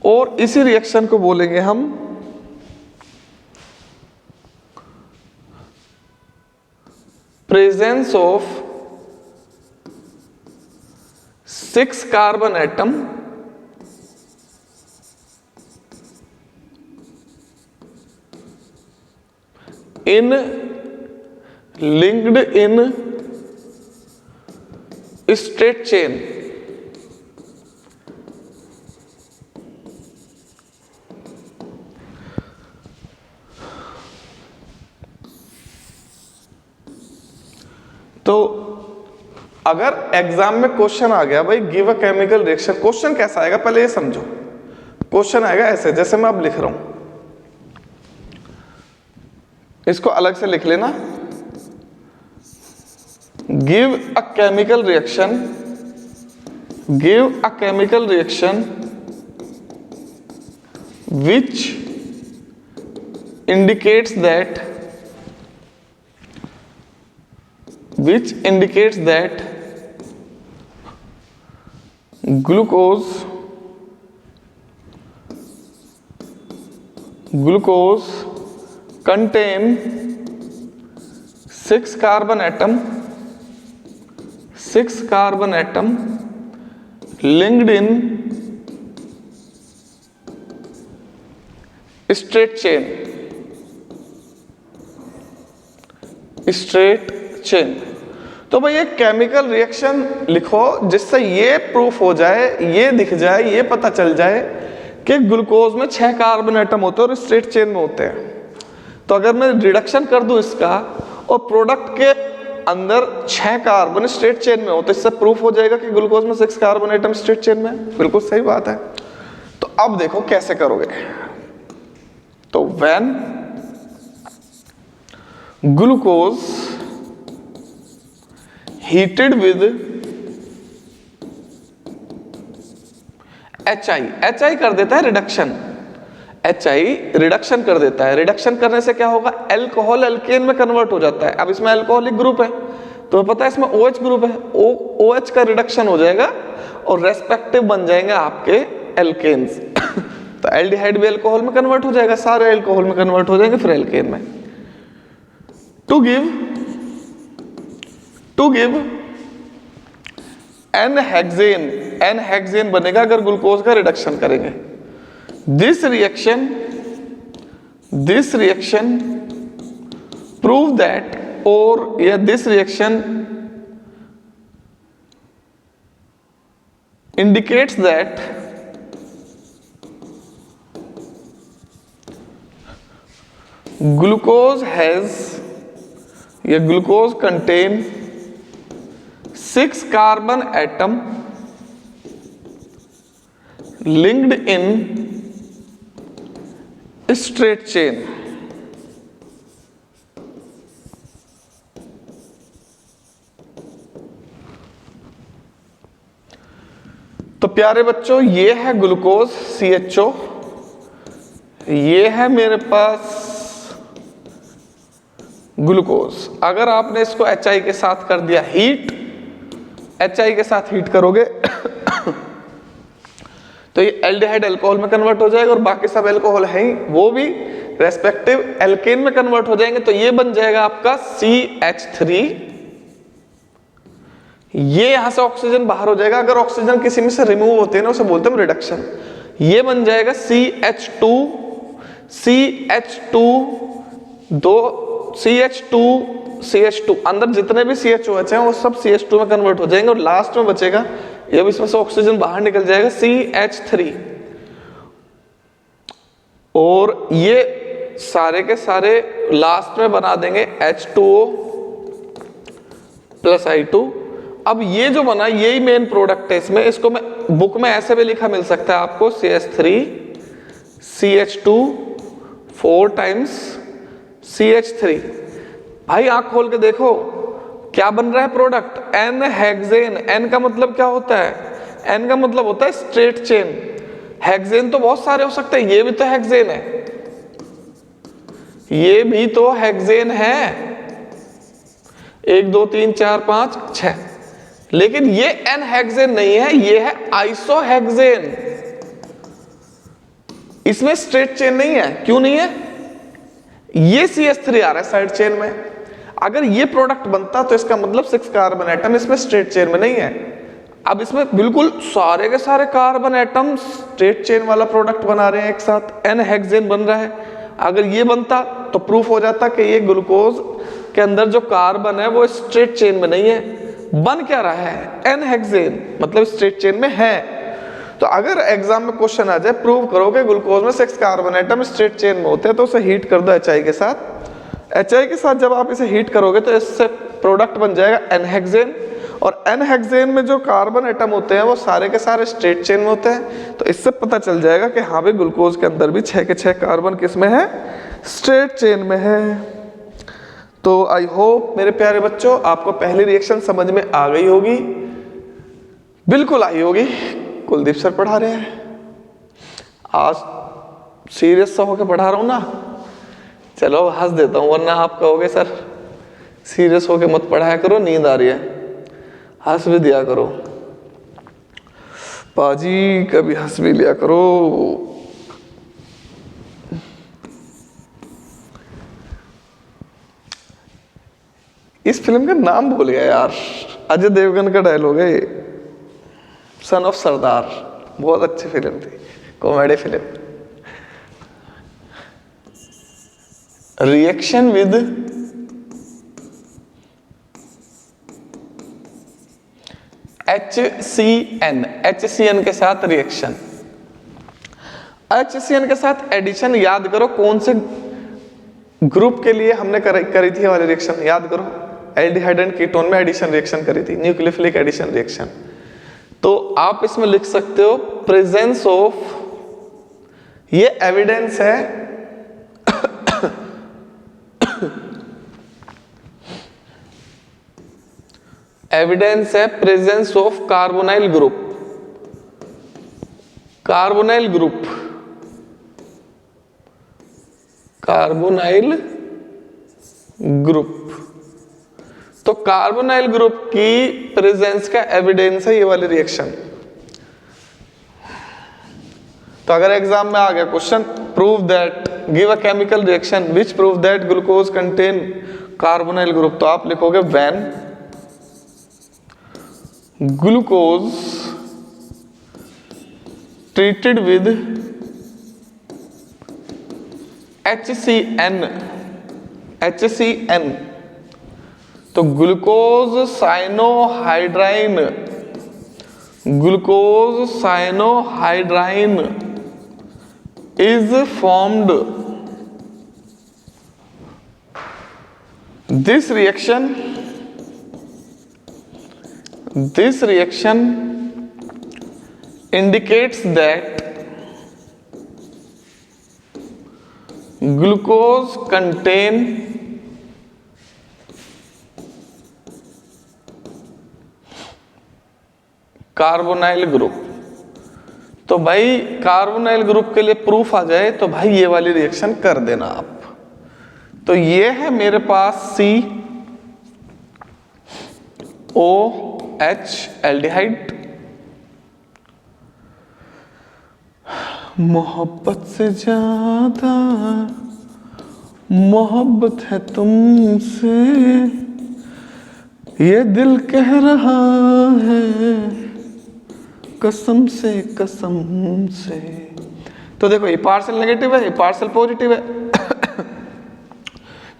Speaker 1: और इसी रिएक्शन को बोलेंगे हम presence of 6 carbon atom in linked in straight chain, तो अगर एग्जाम में क्वेश्चन आ गया भाई give a chemical reaction, question कैसा आएगा पहले ये समझो। क्वेश्चन आएगा ऐसे, जैसे मैं अब लिख रहा हूं, इसको अलग से लिख लेना। Give a chemical reaction, give a chemical reaction which indicates that glucose contain 6 carbon atom linked in straight chain। तो भाई एक केमिकल रिएक्शन लिखो जिससे ये प्रूफ हो जाए, ये दिख जाए, ये पता चल जाए कि ग्लूकोज में 6 कार्बन एटम होते हैं और स्ट्रेट चेन में होते हैं। तो अगर मैं रिडक्शन कर दूं इसका और प्रोडक्ट के अंदर 6 कार्बन स्ट्रेट चेन में हो, तो इससे प्रूफ हो जाएगा कि ग्लूकोज में 6 कार्बन एटम स्ट्रेट चेन में। बिल्कुल सही बात है। तो अब देखो कैसे करोगे। तो when glucose heated with HI कर देता है रिडक्शन, HI रिडक्शन कर देता है। रिडक्शन करने से क्या होगा, अल्कोहल अल्केन में कन्वर्ट हो जाता है। अब इसमें अल्कोहलिक ग्रुप है तो पता है इसमें OH ग्रुप है, OH का रिडक्शन हो जाएगा और रेस्पेक्टिव बन जाएंगे आपके एल्केन्स। तो एल्डिहाइड भी अल्कोहल में कन्वर्ट हो जाएगा, सारे अल्कोहल में कन्वर्ट हो जाएंगे फिर एल्केन में। टू गिव एन हेक्सेन बनेगा अगर ग्लूकोज का रिडक्शन करेंगे। दिस रिएक्शन प्रूव दैट, और या this reaction indicates that glucose contain 6 carbon atom linked in straight chain। तो प्यारे बच्चों ये है ग्लूकोज CHO, ये है मेरे पास ग्लूकोज। अगर आपने इसको HI के साथ कर दिया हीट, HI के साथ हीट करोगे तो ये एल्डिहाइड अल्कोहल में कन्वर्ट हो जाएगा और बाकी सब अल्कोहल है ही वो भी रेस्पेक्टिव एल्केन में कन्वर्ट हो जाएंगे। तो ये बन जाएगा आपका CH3। ये यहां से ऑक्सीजन बाहर हो जाएगा। अगर ऑक्सीजन किसी में से रिमूव होते हैं ना उसे बोलते हैं रिडक्शन। ये बन जाएगा CH2 अंदर जितने भी CHOH हैं वो सब CH2 में कन्वर्ट हो जाएंगे और लास्ट में बचेगा, ये भी इसमें से ऑक्सीजन बाहर निकल जाएगा, CH3। और ये सारे के सारे लास्ट में बना देंगे H2O प्लस I2। अब ये जो बना यही मेन प्रोडक्ट है इसमें। इसको मैं बुक में ऐसे भी लिखा मिल सकता है आपको, CH3 CH2 4 टाइम्स CH3। भाई आंख खोल के देखो क्या बन रहा है प्रोडक्ट, N हेक्सेन। N का मतलब क्या होता है, N का मतलब होता है स्ट्रेट चेन। हेक्सेन तो बहुत सारे हो सकते हैं, ये भी तो हेक्सेन है, ये भी तो हेक्सेन है, 1 2 3 4 5 6। लेकिन ये N हेक्सेन नहीं है, ये है आइसोहेक्सेन। इसमें स्ट्रेट चेन नहीं है। क्यों नहीं है, ये CH3 आ रहा है साइड चेन में। अगर ये प्रोडक्ट बनता तो इसका मतलब 6 कार्बन एटम इसमें स्ट्रेट चेन में नहीं है। अब इसमें बिल्कुल सारे के सारे कार्बन एटम स्ट्रेट चेन वाला प्रोडक्ट बना रहे हैं एक साथ, N हेक्सेन बन रहा है। अगर ये बनता तो प्रूफ हो जाता कि ये ग्लूकोज के अंदर जो कार्बन है वो स्ट्रेट चेन में नहीं है। बन क्या रहा है, N हेक्सेन, मतलब स्ट्रेट चेन में है। तो अगर एग्जाम में क्वेश्चन आ जाए प्रूव करो कि ग्लूकोज में 6 कार्बन एटम स्ट्रेट चेन में होते हैं, तो उसे हीट कर दो HI के साथ। HI के साथ जब आप इसे हीट करोगे तो इससे प्रोडक्ट बन जाएगा एनहेक्सेन, और एनहेक्सेन में जो कार्बन एटम होते हैं वो सारे के सारे स्ट्रेट चेन में होते हैं। तो इससे पता चल जाएगा कि हाँ भाई ग्लूकोज के अंदर भी 6 के 6 कार्बन किस में है, स्ट्रेट चेन में है। तो आई होप मेरे प्यारे बच्चों आपको पहली रिएक्शन समझ में आ गई होगी, बिल्कुल आई होगी। कुलदीप सर पढ़ा रहे हैं, आज सीरियस सा होकर पढ़ा रहा हूँ ना, चलो हंस देता हूँ, वरना आप कहोगे सर सीरियस होकर मत पढ़ाया करो, नींद आ रही है, हंस भी दिया करो पाजी, कभी हंस भी लिया करो। इस फिल्म का नाम भूल गया यार, अजय देवगन का डायलॉग है, सन ऑफ सरदार, बहुत अच्छी फिल्म थी, comedy film. Reaction with HCN, HCN के साथ रिएक्शन, HCN के साथ एडिशन, याद करो कौन से ग्रुप के लिए हमने करी थी वाली रिएक्शन, याद करो, एल्डिहाइड एंड कीटोन में एडिशन रिएक्शन करी थी, न्यूक्लियोफिलिक एडिशन रिएक्शन। तो आप इसमें लिख सकते हो प्रेजेंस ऑफ, ये एविडेंस है एविडेंस है presence of carbonyl group, carbonyl group, carbonyl group. तो कार्बोनाइल ग्रुप की प्रेजेंस का एविडेंस है ये वाली रिएक्शन। तो अगर एग्जाम में आ गया question, prove that, give a chemical reaction which prove that glucose contain carbonyl group, तो आप लिखोगे when glucose treated with HCN, HCN, तो glucose cyanohydrin, glucose cyanohydrin is formed. This reaction indicates that glucose contain carbonyl group. तो भाई carbonyl group के लिए proof आ जाए तो भाई ये वाली रिएक्शन कर देना आप। तो ये है मेरे पास COH एल्डिहाइड, मोहब्बत से ज्यादा मोहब्बत है तुमसे, ये दिल कह रहा है कसम से कसम से। तो देखो ये पार्शियल नेगेटिव है, ये पार्शियल पॉजिटिव है।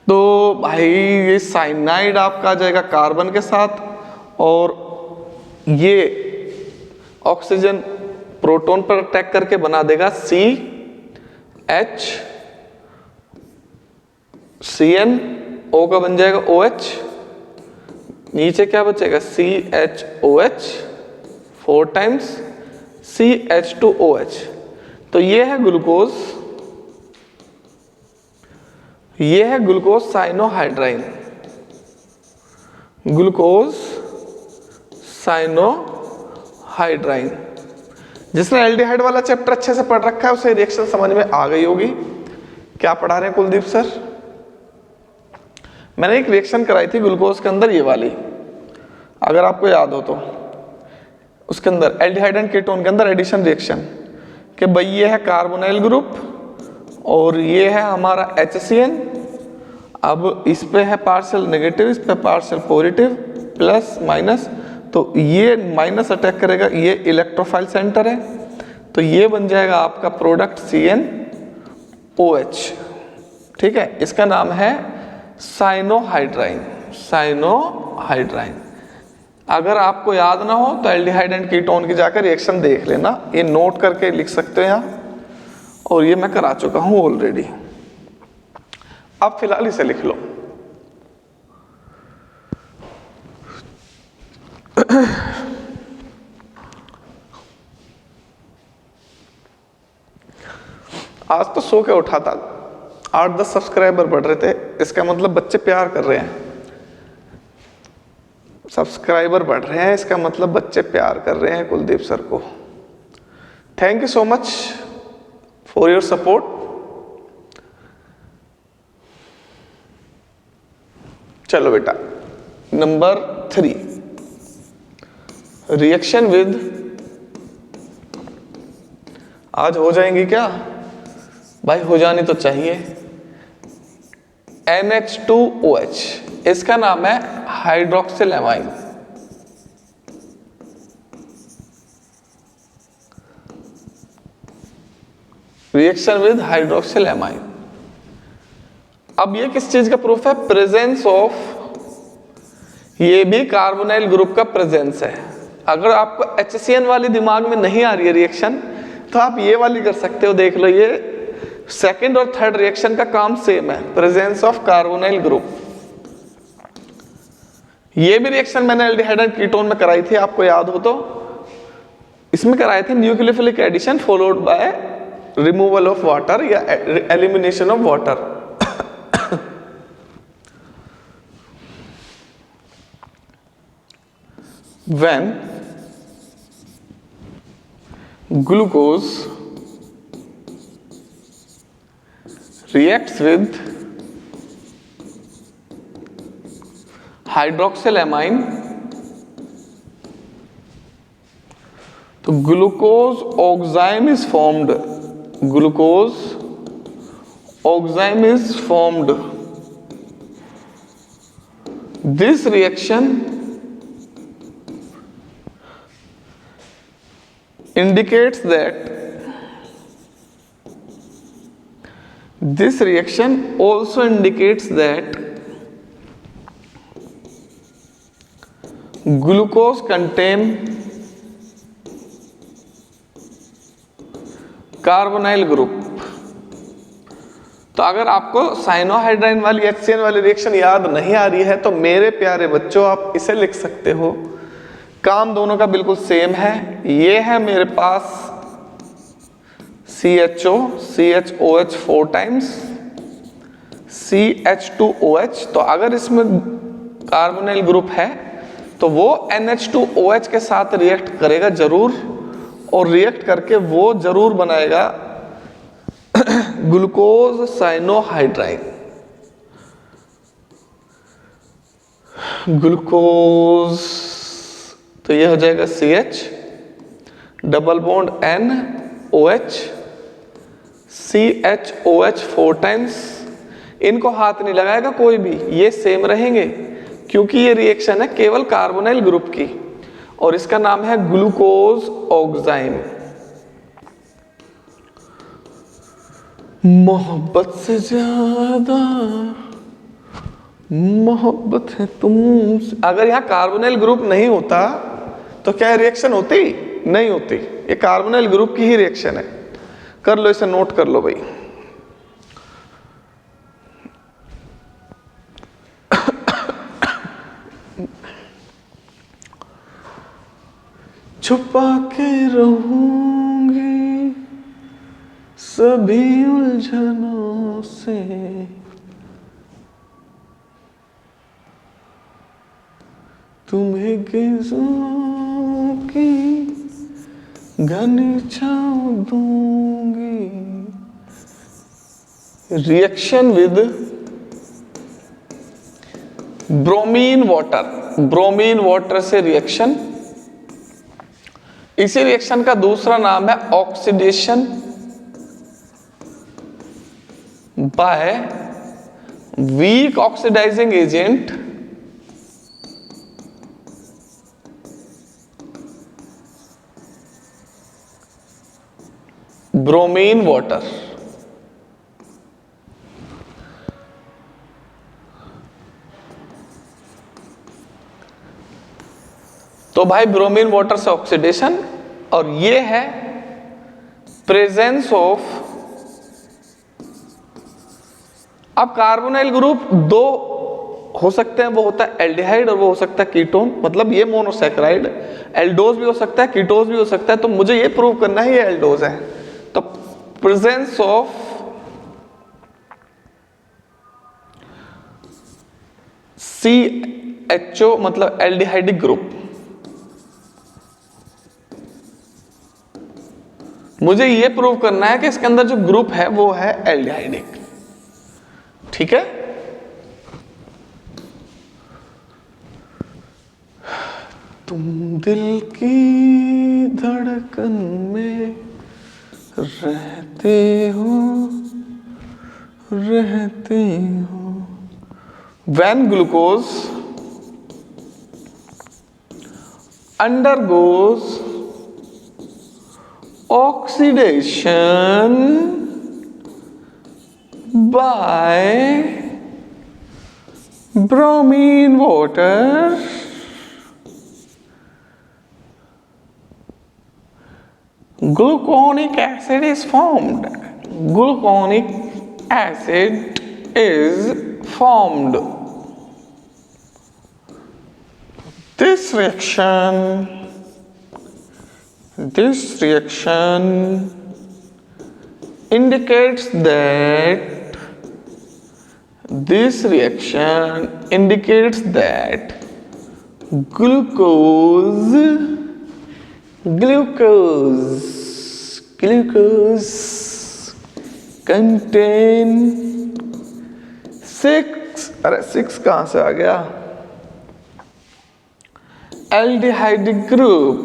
Speaker 1: तो भाई ये साइनाइड आपका आ जाएगा कार्बन के साथ, और ये ऑक्सीजन प्रोटॉन पर अटैक करके बना देगा CHCN, O का बन जाएगा OH, नीचे क्या बचेगा CHOH 4 टाइम्स CH2OH। तो ये है ग्लूकोज, ये है ग्लूकोज साइनोहाइड्राइन, ग्लूकोज साइनोहाइड्राइन। जिसने एल्डिहाइड वाला चैप्टर अच्छे से पढ़ रखा है उसे रिएक्शन समझ में आ गई होगी। क्या पढ़ा रहे हैं कुलदीप सर? मैंने एक रिएक्शन कराई थी ग्लूकोज के अंदर, ये वाली, अगर आपको याद हो तो, उसके अंदर एल्डिहाइड एंड कीटोन के अंदर एडिशन रिएक्शन, कि भाई ये है कार्बोनाइल ग्रुप और ये है हमारा HCN। अब इस पे है पार्शियल नेगेटिव, इस पे पार्शियल पॉजिटिव, प्लस माइनस, तो ये माइनस अटैक करेगा, ये इलेक्ट्रोफाइल सेंटर है, तो ये बन जाएगा आपका प्रोडक्ट CnOH। ठीक है, इसका नाम है साइनोहाइड्राइन, साइनोहाइड्राइन। अगर आपको याद ना हो तो एल्डिहाइड एंड कीटोन की जाकर रिएक्शन देख लेना, ये नोट करके लिख सकते हो यहाँ, और ये मैं करा चुका हूं ऑलरेडी। अब फिलहाल इसे लिख लो। आज तो सो के उठा था, 8-10 सब्सक्राइबर बढ़ रहे थे, इसका मतलब बच्चे प्यार कर रहे हैं। सब्सक्राइबर बढ़ रहे हैं, इसका मतलब बच्चे प्यार कर रहे हैं कुलदीप सर को। Thank you so much for your support. चलो बेटा, नंबर 3, रिएक्शन विद, आज हो जाएंगी क्या भाई? हो जानी तो चाहिए। NH2OH, इसका नाम है hydroxyl amine. Reaction with hydroxyl amine. अब ये किस चीज का प्रूफ है? प्रेजेंस ऑफ, ये भी कार्बोनाइल ग्रुप का प्रेजेंस है। अगर आपको HCN वाली दिमाग में नहीं आ रही है रिएक्शन, तो आप ये वाली कर सकते हो। देख लो, ये सेकंड और थर्ड रिएक्शन का काम सेम है, प्रेजेंस ऑफ कार्बोनाइल ग्रुप। ये भी रिएक्शन मैंने एल्डिहाइड एंड कीटोन में कराई थी, आपको याद हो तो। इसमें कराए थे nucleophilic addition followed by removal of water या elimination of water. When glucose reacts with hydroxylamine, तो glucose oxime is formed. Glucose oxime is formed. This reaction indicates that this reaction also indicates that glucose contain carbonyl group. तो अगर आपको साइनोहाइड्राइन वाली HCN वाली reaction याद नहीं आ रही है, तो मेरे प्यारे बच्चों आप इसे लिख सकते हो। काम दोनों का बिल्कुल सेम है। ये है मेरे पास CHO, CHOH 4 टाइम्स, CH2OH। तो अगर इसमें कार्बोनाइल ग्रुप है तो वो NH2OH के साथ रिएक्ट करेगा जरूर, और रिएक्ट करके वो जरूर बनाएगा ग्लूकोज साइनोहाइड्राइन। ग्लूकोज, तो ये हो जाएगा CH, double bond NOH, CHOH 4 times. इनको हाथ नहीं लगाएगा कोई भी, ये सेम रहेंगे, क्योंकि ये रिएक्शन है केवल कार्बोनाइल ग्रुप की, और इसका नाम है ग्लूकोज ऑक्साइम। मोहब्बत से ज्यादा मोहब्बत है तुमसे। अगर यहाँ कार्बोनाइल ग्रुप नहीं होता तो क्या रिएक्शन होती? नहीं होती। ये कार्बोनाइल ग्रुप की ही रिएक्शन है। कर लो, इसे नोट कर लो भाई। छुपा के रहूंगी सभी उलझनों से, तुम्हें किसों की घनी छांव दूंगी। Reaction with bromine water. Bromine water से रिएक्शन। इसी रिएक्शन का दूसरा नाम है oxidation by weak oxidizing agent bromine water. तो भाई ब्रोमीन वाटर से ऑक्सीडेशन, और ये है प्रेजेंस ऑफ। अब कार्बोनाइल ग्रुप दो हो सकते हैं, वो होता है एल्डिहाइड और वो हो सकता है कीटोन, मतलब ये मोनोसैकेराइड। एल्डोज भी हो सकता है, कीटोज भी हो सकता है, तो मुझे ये प्रूव करना है ये एल्डोज है। तो प्रेजेंस ऑफ CHO मतलब एल्डिहाइडिक ग्रुप, मुझे ये प्रूव करना है कि इसके अंदर जो ग्रुप है वो है एल्डिहाइडिक। ठीक है, तुम दिल की धड़कन में रहते हो। When glucose undergoes oxidation by bromine water, gluconic acid is formed. Gluconic acid is formed. This reaction indicates that glucose contain 6 कहां से आ गया, एल्डिहाइडिक ग्रुप।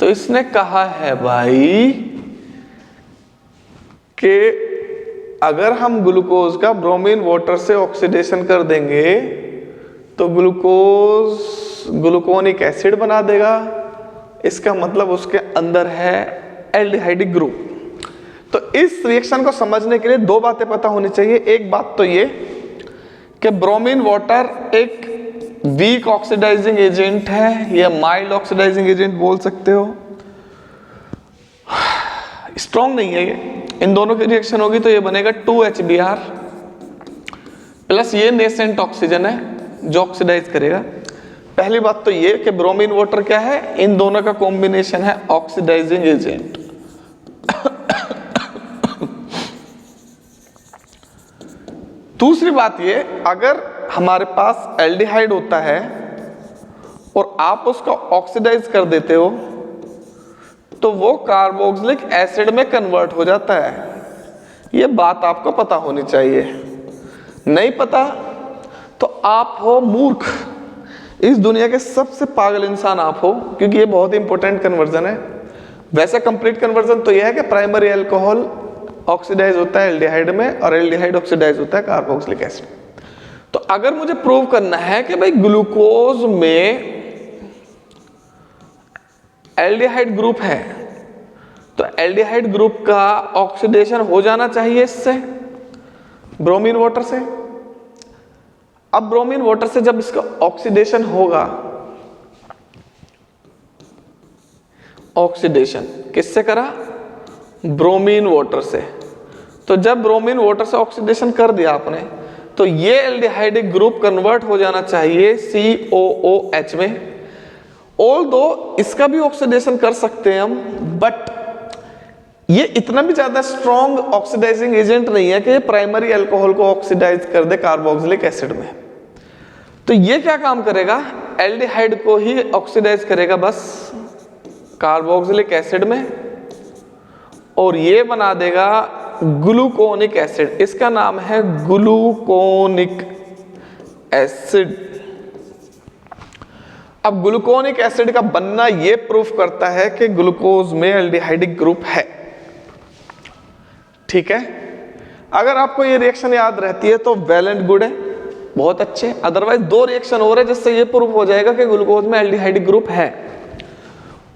Speaker 1: तो इसने कहा है भाई कि अगर हम ग्लूकोज का ब्रोमीन वाटर से ऑक्सीडेशन कर देंगे तो ग्लूकोनिक एसिड बना देगा, इसका मतलब उसके अंदर है एल्डिहाइडिक ग्रुप। तो इस रिएक्शन को समझने के लिए 2 बातें पता होनी चाहिए। एक बात तो ये कि ब्रोमीन वाटर एक वीक ऑक्सीडाइजिंग एजेंट है या माइल्ड ऑक्सीडाइजिंग एजेंट बोल सकते हो, स्ट्रॉन्ग नहीं है ये। इन दोनों की रिएक्शन होगी तो ये बनेगा 2HBr प्लस ये नेसेंट ऑक्सीजन है जो ऑक्सीडाइज करेगा। पहली बात तो ये कि ब्रोमीन वाटर क्या है, इन दोनों का कॉम्बिनेशन है ऑक्सीडाइजिंग एजेंट। दूसरी बात ये, अगर हमारे पास एल्डिहाइड होता है और आप उसको ऑक्सीडाइज कर देते हो तो वो कार्बोक्सिलिक एसिड में कन्वर्ट हो जाता है। ये बात आपको पता होनी चाहिए, नहीं पता तो आप हो मूर्ख, इस दुनिया के सबसे पागल इंसान आप हो, क्योंकि ये बहुत इंपॉर्टेंट कन्वर्जन है। वैसे कंप्लीट कन्वर्जन तो यह है कि प्राइमरी अल्कोहल ऑक्सीडाइज होता है एल्डिहाइड में और एल्डिहाइड ऑक्सीडाइज होता है कार्बोक्सिलिक एसिड। तो अगर मुझे प्रूव करना है कि भाई ग्लूकोज में एल्डिहाइड ग्रुप है तो एल्डिहाइड ग्रुप का ऑक्सीडेशन हो जाना चाहिए इससे, ब्रोमीन वाटर से। अब ब्रोमीन वाटर से जब इसका ऑक्सीडेशन होगा, ऑक्सीडेशन किससे करा, ब्रोमीन वाटर से। तो जब ब्रोमीन वाटर से ऑक्सीडेशन कर दिया आपने तो ये एल्डिहाइडिक ग्रुप कन्वर्ट हो जाना चाहिए COOH में। ऑल्दो इसका भी ऑक्सीडेशन कर सकते हैं हम, बट ये इतना भी ज्यादा स्ट्रॉन्ग ऑक्सीडाइजिंग एजेंट नहीं है कि प्राइमरी अल्कोहल को ऑक्सीडाइज कर दे कार्बोक्सिलिक एसिड में। तो ये क्या काम करेगा, एल्डिहाइड को ही ऑक्सीडाइज करेगा बस कार्बोक्सिलिक एसिड में, और ये बना देगा ग्लूकोनिक एसिड। इसका नाम है ग्लूकोनिक एसिड। अब ग्लूकोनिक एसिड का बनना ये प्रूफ करता है कि ग्लूकोज में एल्डिहाइडिक ग्रुप है। ठीक है, अगर आपको ये रिएक्शन याद रहती है तो वेल एंड गुड है, बहुत अच्छे। अदरवाइज 2 रिएक्शन हो रहे हैं जिससे ये प्रूफ हो जाएगा कि ग्लूकोज में एल्डिहाइडिक ग्रुप है।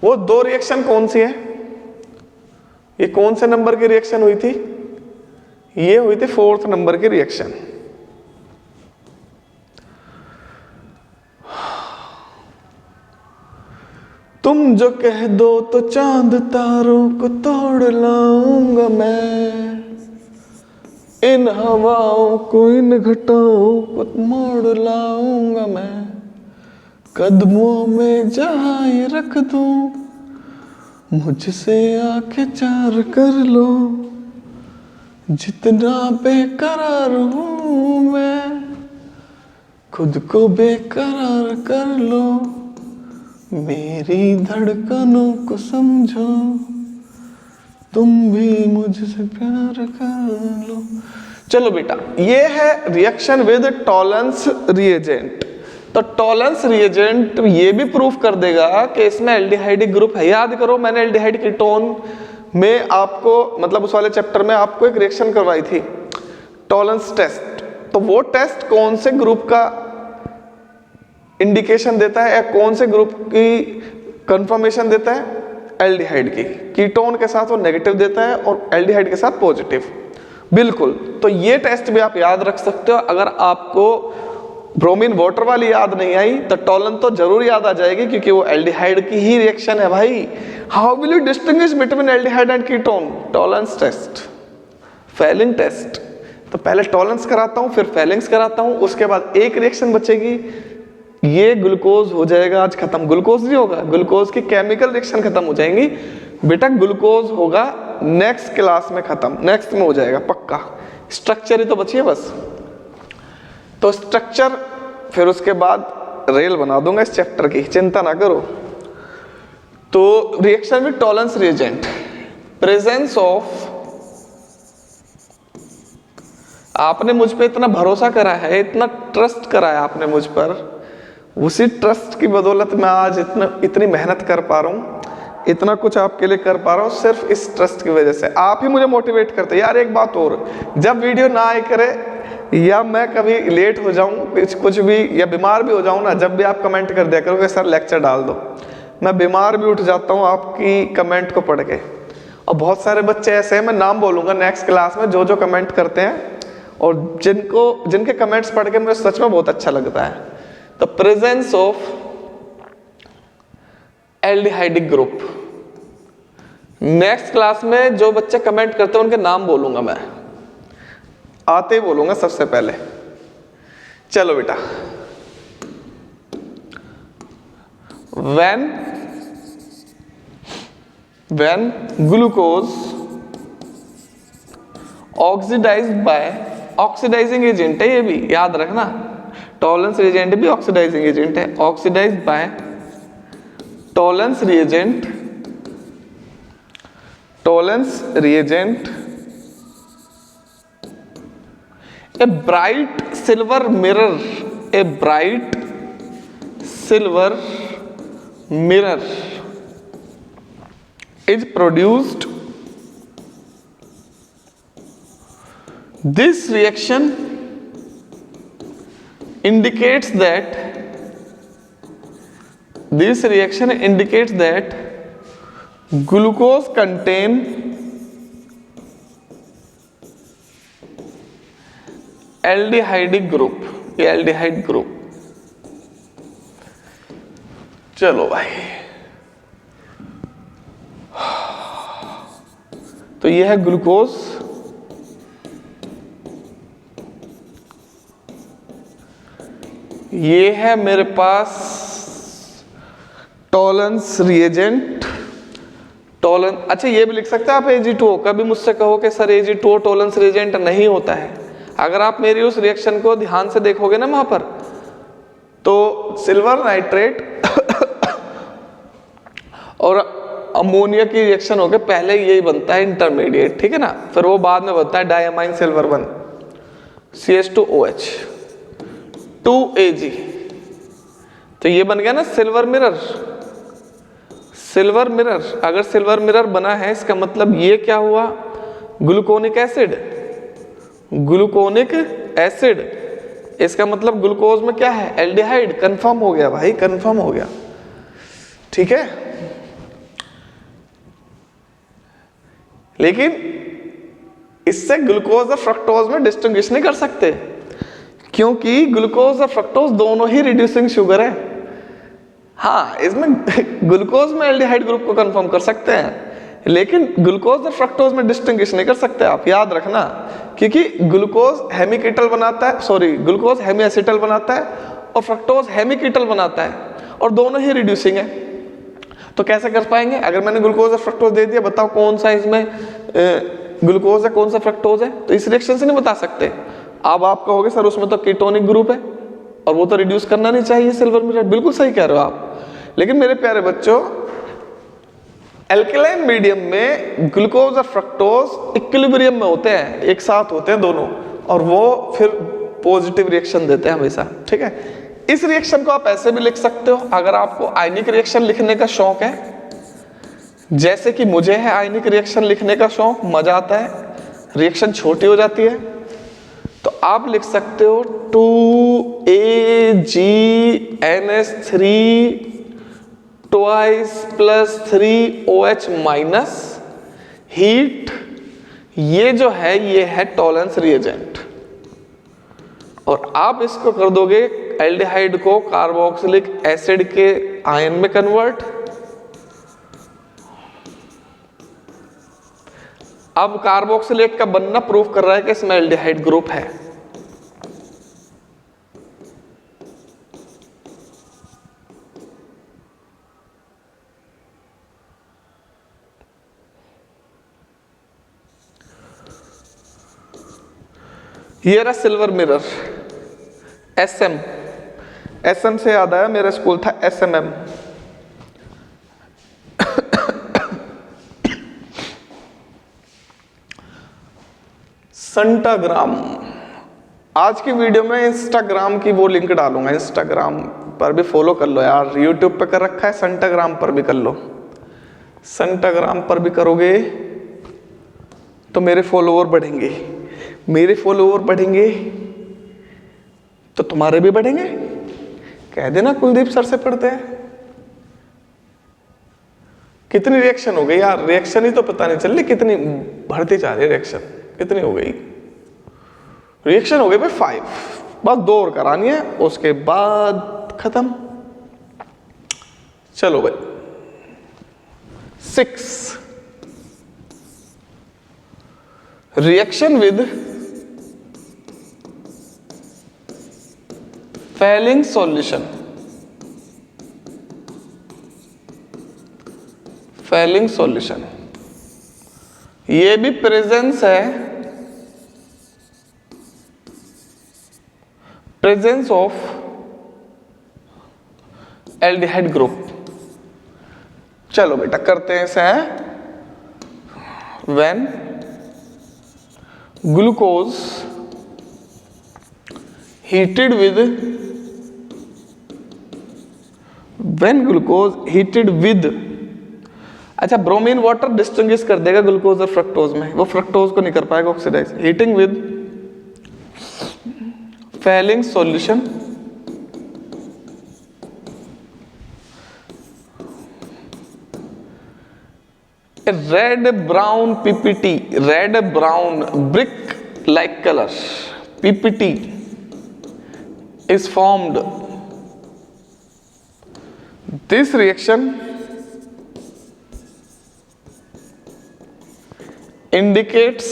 Speaker 1: वो 2 रिएक्शन कौन सी है, ये कौन से नंबर की रिएक्शन हुई थी, ये हुई थी 4th नंबर की रिएक्शन। तुम जो कह दो तो चांद तारों को तोड़ लाऊंगा मैं, इन हवाओं को इन घटाओं को मोड़ लाऊंगा मैं, कदमों में जहां ये रख दूं, मुझसे आंखें चार कर लो, जितना बेकरार हूं मैं, खुद को बेकरार कर लो, मेरी धड़कनों को समझो, तुम भी मुझसे प्यार कर लो। चलो बेटा, ये है रिएक्शन विद टॉलेंस रिएजेंट। तो टॉलेंस रिएजेंट ये भी प्रूफ कर देगा कि इसमें एल्डिहाइडिक ग्रुप है। याद करो, मैंने एल्डिहाइड कीटोन में आपको मतलब उस वाले चैप्टर में आपको एक रिएक्शन करवाई थी, टॉलेंस टेस्ट। तो वो टेस्ट कौन से ग्रुप का इंडिकेशन देता है या कौन से ग्रुप की कंफर्मेशन देता है? एल्डिहाइड की। कीटोन के साथ वो नेगेटिव देता है और एल्डिहाइड के साथ पॉजिटिव। बिल्कुल, तो ये टेस्ट भी आप याद रख सकते हो। अगर आपको ब्रोमीन वाटर वाली याद नहीं आई तो टॉलन तो जरूर याद आ जाएगी, क्योंकि वो एल्डिहाइड की ही रिएक्शन है भाई। How will you distinguish between aldehyde and ketone? Tollens test, Fehling test. तो पहले टॉलेंस कराता हूं, फिर फेलिंग्स कराता हूं, उसके बाद एक रिएक्शन बचेगी, ये ग्लूकोज हो जाएगा आज खत्म। ग्लूकोज नहीं होगा, ग्लूकोज की केमिकल रिएक्शन खत्म हो जाएंगी बेटा। ग्लूकोज होगा नेक्स्ट क्लास में खत्म, नेक्स्ट में हो जाएगा पक्का। स्ट्रक्चर ही तो बची है बस। तो स्ट्रक्चर फिर उसके बाद रेल बना दूंगा इस चैप्टर की, चिंता ना करो। तो reaction with Tollens reagent, presence of, आपने मुझ पे इतना भरोसा करा है, इतना ट्रस्ट करा है आपने मुझ पर, उसी ट्रस्ट की बदौलत मैं आज इतनी मेहनत कर पा रहा हूँ, इतना कुछ आपके लिए कर पा रहा हूँ, सिर्फ इस ट्रस्ट की वजह से। आप ही मुझे मोटिवेट करते। यार एक बात और, जब वीडियो ना आए करे या मैं कभी लेट हो जाऊं कुछ भी या बीमार भी हो जाऊं ना, जब भी आप कमेंट कर दिया करो कि सर लेक्चर डाल दो, मैं बीमार भी उठ जाता हूं आपकी कमेंट को पढ़ के। और बहुत सारे बच्चे ऐसे हैं, मैं नाम बोलूंगा नेक्स्ट क्लास में, जो जो कमेंट करते हैं और जिनके कमेंट्स पढ़ के मुझे सच में बहुत अच्छा लगता है। तो presence of aldehydic group, next class में जो बच्चे कमेंट करते हैं उनके नाम बोलूंगा मैं, आते ही बोलूंगा सबसे पहले। चलो बेटा, when glucose oxidized by oxidizing agent है, ये भी याद रखना, टॉलेंस रिएजेंट भी ऑक्सीडाइजिंग एजेंट है। Oxidized by Tollens reagent, Tollens reagent a bright silver mirror, a bright silver mirror is produced. This reaction indicates that glucose contain aldehydic group, ये aldehyde group. चलो भाई, तो ये है ग्लूकोज, ये है मेरे पास टॉलेंस रिएजेंट, टॉलेंस। अच्छा ये भी लिख सकते हैं आप Ag2O। कभी मुझसे कहो कि सर Ag2O टॉलेंस रिएजेंट नहीं होता है, अगर आप मेरी उस रिएक्शन को ध्यान से देखोगे ना वहां पर, तो सिल्वर नाइट्रेट और अमोनिया की रिएक्शन होके पहले यही बनता है इंटरमीडिएट, ठीक है ना, फिर वो बाद में बनता है डायमाइन सिल्वर 1 CH2OH 2Ag। तो ये बन गया ना सिल्वर मिरर। सिल्वर मिरर, अगर सिल्वर मिरर बना है इसका मतलब ये क्या हुआ, ग्लूकोनिक एसिड, ग्लूकोनिक एसिड, इसका मतलब ग्लूकोज में क्या है, एल्डिहाइड। कंफर्म हो गया भाई, कंफर्म हो गया, ठीक है। लेकिन इससे ग्लूकोज और फ्रक्टोज में डिस्टिंग्विश नहीं कर सकते, क्योंकि ग्लूकोज और फ्रक्टोज दोनों ही रिड्यूसिंग शुगर है। हाँ, इसमें ग्लूकोज में एल्डिहाइड ग्रुप को कंफर्म कर सकते हैं, लेकिन ग्लूकोज और फ्रक्टोज में डिस्टिंग्विश नहीं कर सकते आप, याद रखना, क्योंकि ग्लूकोज हेमिकीटल बनाता है, ग्लूकोज हेमी एसिटल बनाता है और फ्रक्टोज हेमिकीटल बनाता है, और दोनों ही रिड्यूसिंग है। तो कैसे कर पाएंगे? अगर मैंने ग्लूकोज और फ्रक्टोज दे दिया, बताओ कौन सा इसमें ग्लूकोज है कौन सा फ्रक्टोज है, तो इस रिएक्शन से नहीं बता सकते। अब आप कहोगे सर उसमें तो कीटोनिक ग्रुप है और वो तो रिड्यूस करना नहीं चाहिए सिल्वर मिनरल, बिल्कुल सही कह रहे हो आप। लेकिन मेरे प्यारे बच्चों, एल्कलाइन मीडियम में ग्लूकोज और फ्रक्टोज इक्विलिब्रियम में होते हैं, एक साथ होते हैं दोनों, और वो फिर पॉजिटिव रिएक्शन देते हैं हमेशा, ठीक है। इस रिएक्शन को आप ऐसे भी लिख सकते हो, अगर आपको आयनिक रिएक्शन लिखने का शौक है, जैसे कि मुझे है आयनिक रिएक्शन लिखने का शौक, मजा आता है, रिएक्शन छोटी हो जाती है, तो आप लिख सकते हो 2AgNH3 twice plus 3OH minus heat, ये जो है ये है टॉलरेंस रिएजेंट, और आप इसको कर दोगे एल्डिहाइड को कार्बोक्सिलिक एसिड के आयन में कन्वर्ट। अब कार्बोक्सिलेट का बनना प्रूव कर रहा है कि इसमें एल्डिहाइड ग्रुप है। ये रहा सिल्वर मिरर, एसएम से याद आया, मेरा स्कूल था एसएमएम। संटाग्राम, आज की वीडियो में इंस्टाग्राम की वो लिंक डालूंगा, इंस्टाग्राम पर भी फॉलो कर लो यार, यूट्यूब पे कर रखा है, संटाग्राम पर भी कर लो। संटाग्राम पर भी करोगे तो मेरे फॉलोवर बढ़ेंगे, मेरे फॉलोवर बढ़ेंगे तो तुम्हारे भी बढ़ेंगे। कह देना कुलदीप सर से पढ़ते हैं। कितनी रिएक्शन हो गई यार, रिएक्शन ही तो पता नहीं चल रही कितनी बढ़ती जा रही है रिएक्शन, कितनी हो गई रिएक्शन? हो गई भाई 5, बस 2 और करानी है, उसके बाद खत्म। चलो भाई 6, reaction with Fehling solution, falling solution, ये भी प्रेजेंस है, प्रेजेंस ऑफ एल्डिहाइड ग्रुप। चलो बेटा करते हैं इसे, when glucose heated with, when glucose heated with, अच्छा ब्रोमीन वाटर डिस्टिंग्विश कर देगा ग्लूकोज और फ्रक्टोज में, वो फ्रक्टोज को नहीं कर पाएगा oxidize. Heating with Fehling solution, red brown ppt, red brown brick like colour ppt is formed. This reaction indicates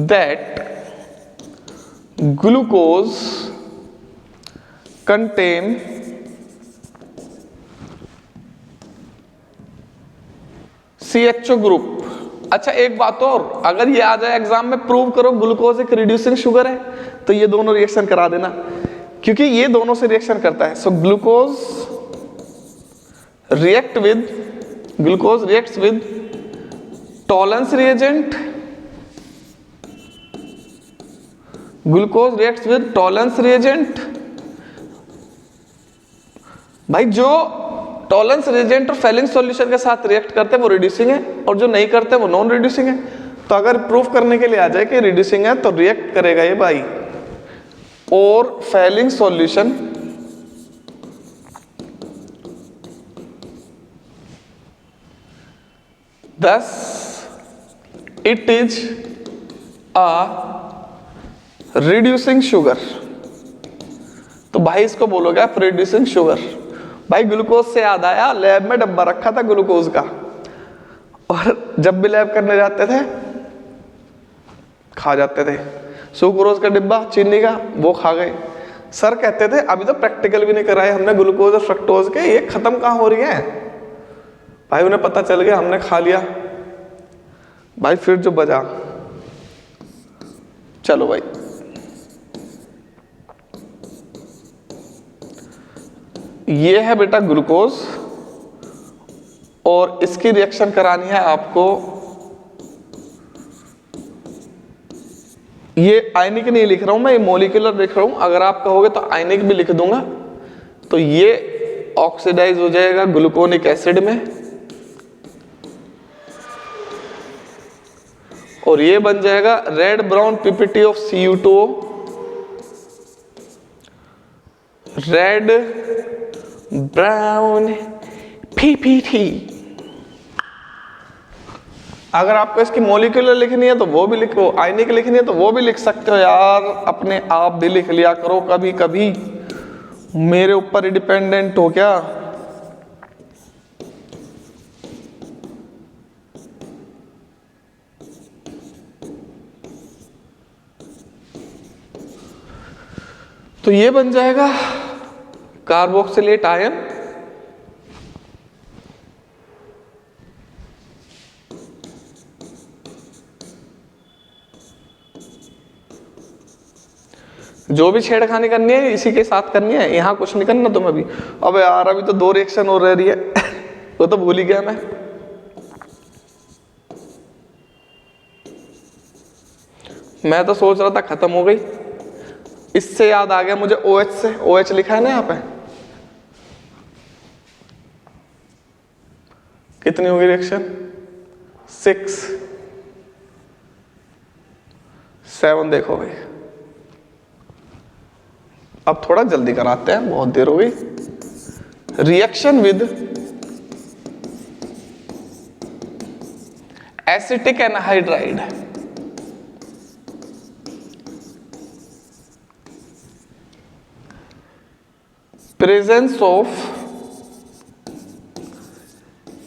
Speaker 1: that glucose contain CHO group। अच्छा एक बात और, अगर ये आ जाए एग्जाम में, प्रूव करो ग्लूकोज एक रिड्यूसिंग शुगर है, तो ये दोनों रिएक्शन करा देना, क्योंकि ये दोनों से रिएक्शन करता है। So glucose react with, glucose reacts with Tollens reagent, glucose reacts with Tollens reagent. भाई जो टॉलरेंस रिएजेंट और फैलिंग सॉल्यूशन के साथ रिएक्ट करते हैं वो रिड्यूसिंग है, और जो नहीं करते वो नॉन रिड्यूसिंग है। तो अगर प्रूफ करने के लिए आ जाए कि रिड्यूसिंग है तो रिएक्ट करेगा ये भाई और falling solution thus it is a reducing sugar। तो भाई इसको बोलोगे आप रिड्यूसिंग शुगर, भाई ग्लूकोज से याद आया, लैब में डब्बा रखा था ग्लूकोज का, और जब भी लैब करने जाते थे खा जाते थे। सुक्रोज का डिब्बा चीनी का, वो खा गए। सर कहते थे अभी तो प्रैक्टिकल भी नहीं कराए हमने ग्लूकोज और फ्रक्टोज के, ये खत्म कहाँ हो रही है। भाई उन्हें पता चल गया, हमने खा लिया। भाई फिर जो बजा, चलो भाई ये है बेटा ग्लूकोज, और इसकी रिएक्शन करानी है आपको। ये आयनिक नहीं लिख रहा हूं मैं, ये मॉलिक्यूलर लिख रहा हूं। अगर आप कहोगे तो आयनिक भी लिख दूंगा। तो ये ऑक्सीडाइज हो जाएगा ग्लूकोनिक एसिड में, और ये बन जाएगा red brown PPT of Cu2O, red brown PPT. अगर आपको इसकी मॉलिक्यूलर लिखनी है तो वो भी लिखो, आयनिक लिखनी है तो वो भी लिख सकते हो यार, अपने आप भी लिख लिया करो कभी कभी, मेरे ऊपर ही डिपेंडेंट हो क्या। तो ये बन जाएगा कार्बोक्सिलेट आयन, जो भी छेड़खानी करनी है इसी के साथ करनी है, यहां कुछ नहीं करना तुम अभी। अबे यार अभी तो 2 रिएक्शन हो रही है वो तो भूल ही गया मैं तो सोच रहा था खत्म हो गई। इससे याद आ गया मुझे OH से, OH लिखा है ना यहाँ पे, कितनी होगी रिएक्शन 6 7। देखो भाई अब थोड़ा जल्दी कराते हैं, बहुत देर हो गई। Reaction with acetic anhydride, presence of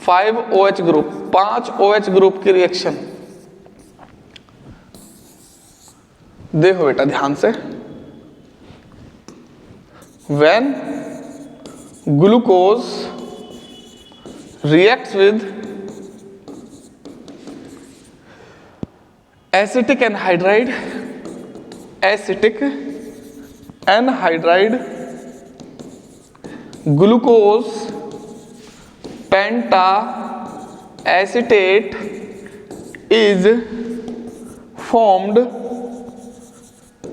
Speaker 1: 5 OH group, 5 OH group की रिएक्शन। देखो बेटा ध्यान से, when glucose reacts with acetic anhydride, glucose pentacetate is formed।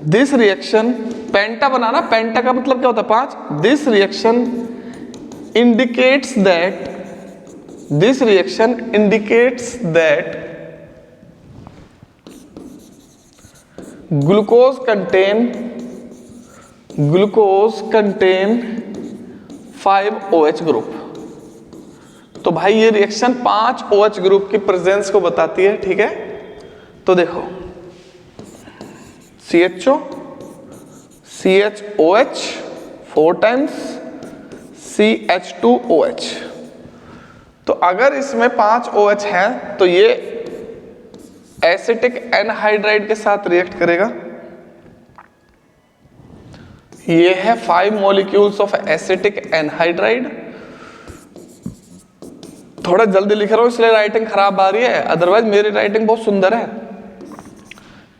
Speaker 1: This reaction, penta बनाना, पेंटा का मतलब क्या होता है 5। This reaction indicates that glucose contain 5 OH group. तो भाई ये रिएक्शन 5 OH ग्रुप की प्रेजेंस को बताती है, ठीक है। तो देखो CHOH 4 टाइम्स CH2OH। तो अगर इसमें 5 OH है तो ये एसिटिक एनहाइड्राइड के साथ रिएक्ट करेगा। ये है 5 मॉलिक्यूल्स ऑफ एसिटिक एनहाइड्राइड। थोड़ा जल्दी लिख रहा हूं इसलिए राइटिंग खराब आ रही है, अदरवाइज मेरी राइटिंग बहुत सुंदर है।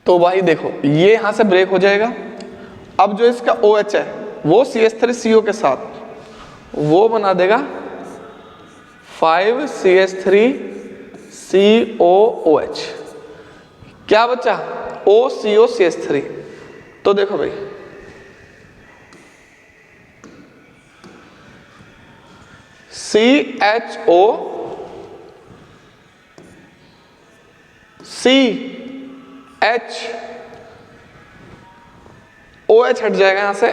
Speaker 1: तो भाई देखो ये यहां से ब्रेक हो जाएगा। अब जो इसका OH है वो CH3CO के साथ वो बना देगा 5CH3COOH। क्या बचा OCOCH3। तो देखो भाई CHO CH OH हट जाएगा यहां से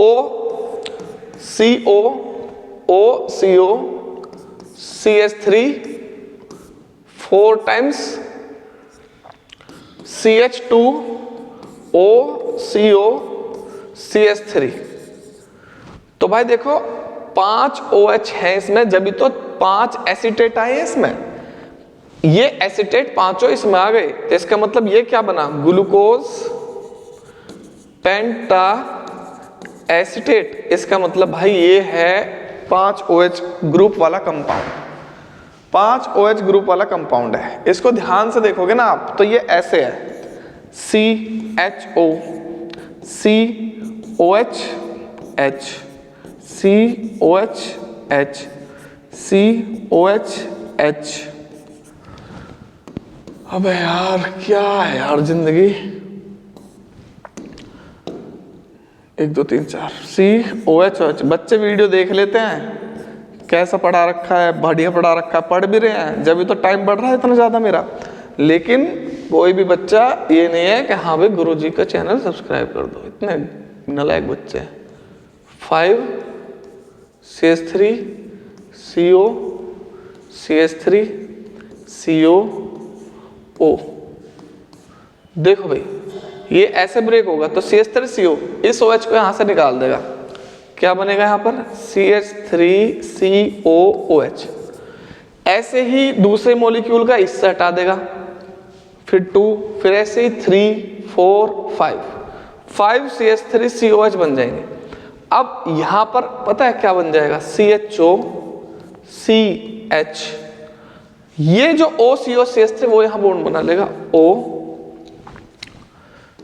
Speaker 1: OCO CH3 4 times CH2OCO CH3। तो भाई देखो 5 OH है इसमें, जब भी तो 5 एसीटेट आए हैं इसमें, ये एसीटेट पांचों इसमें आ गए, तो इसका मतलब ये क्या बना, ग्लूकोज पेंटा एसीटेट। इसका मतलब भाई ये है 5 OH ग्रुप वाला कंपाउंड, 5 OH ग्रुप वाला कंपाउंड है। इसको ध्यान से देखोगे ना आप तो ये ऐसे है, CHO COH H COH H COH H। अबे यार क्या है यार जिंदगी, 1 2 3 4 COH। बच्चे वीडियो देख लेते हैं, कैसा पढ़ा रखा है, बढ़िया पढ़ा रखा है, पढ़ भी रहे हैं, जब भी तो टाइम बढ़ रहा है इतना ज़्यादा मेरा। लेकिन कोई भी बच्चा ये नहीं है कि हाँ भाई गुरुजी का चैनल सब्सक्राइब कर दो, इतने नालायक बच्चे हैं। 5 CH3 CO CH3 CO O। देखो भाई ये ऐसे ब्रेक होगा तो CH3CO इस OH को यहां से निकाल देगा, क्या बनेगा यहाँ पर CH3COOH। ऐसे ही दूसरे मॉलिक्यूल का इससे हटा देगा, फिर 2, फिर ऐसे ही 3 4 5 CH3COH बन जाएंगे। अब यहां पर पता है क्या बन जाएगा, CHO CH। ये जो OCO CH3 वो यहां बॉन्ड बना लेगा, O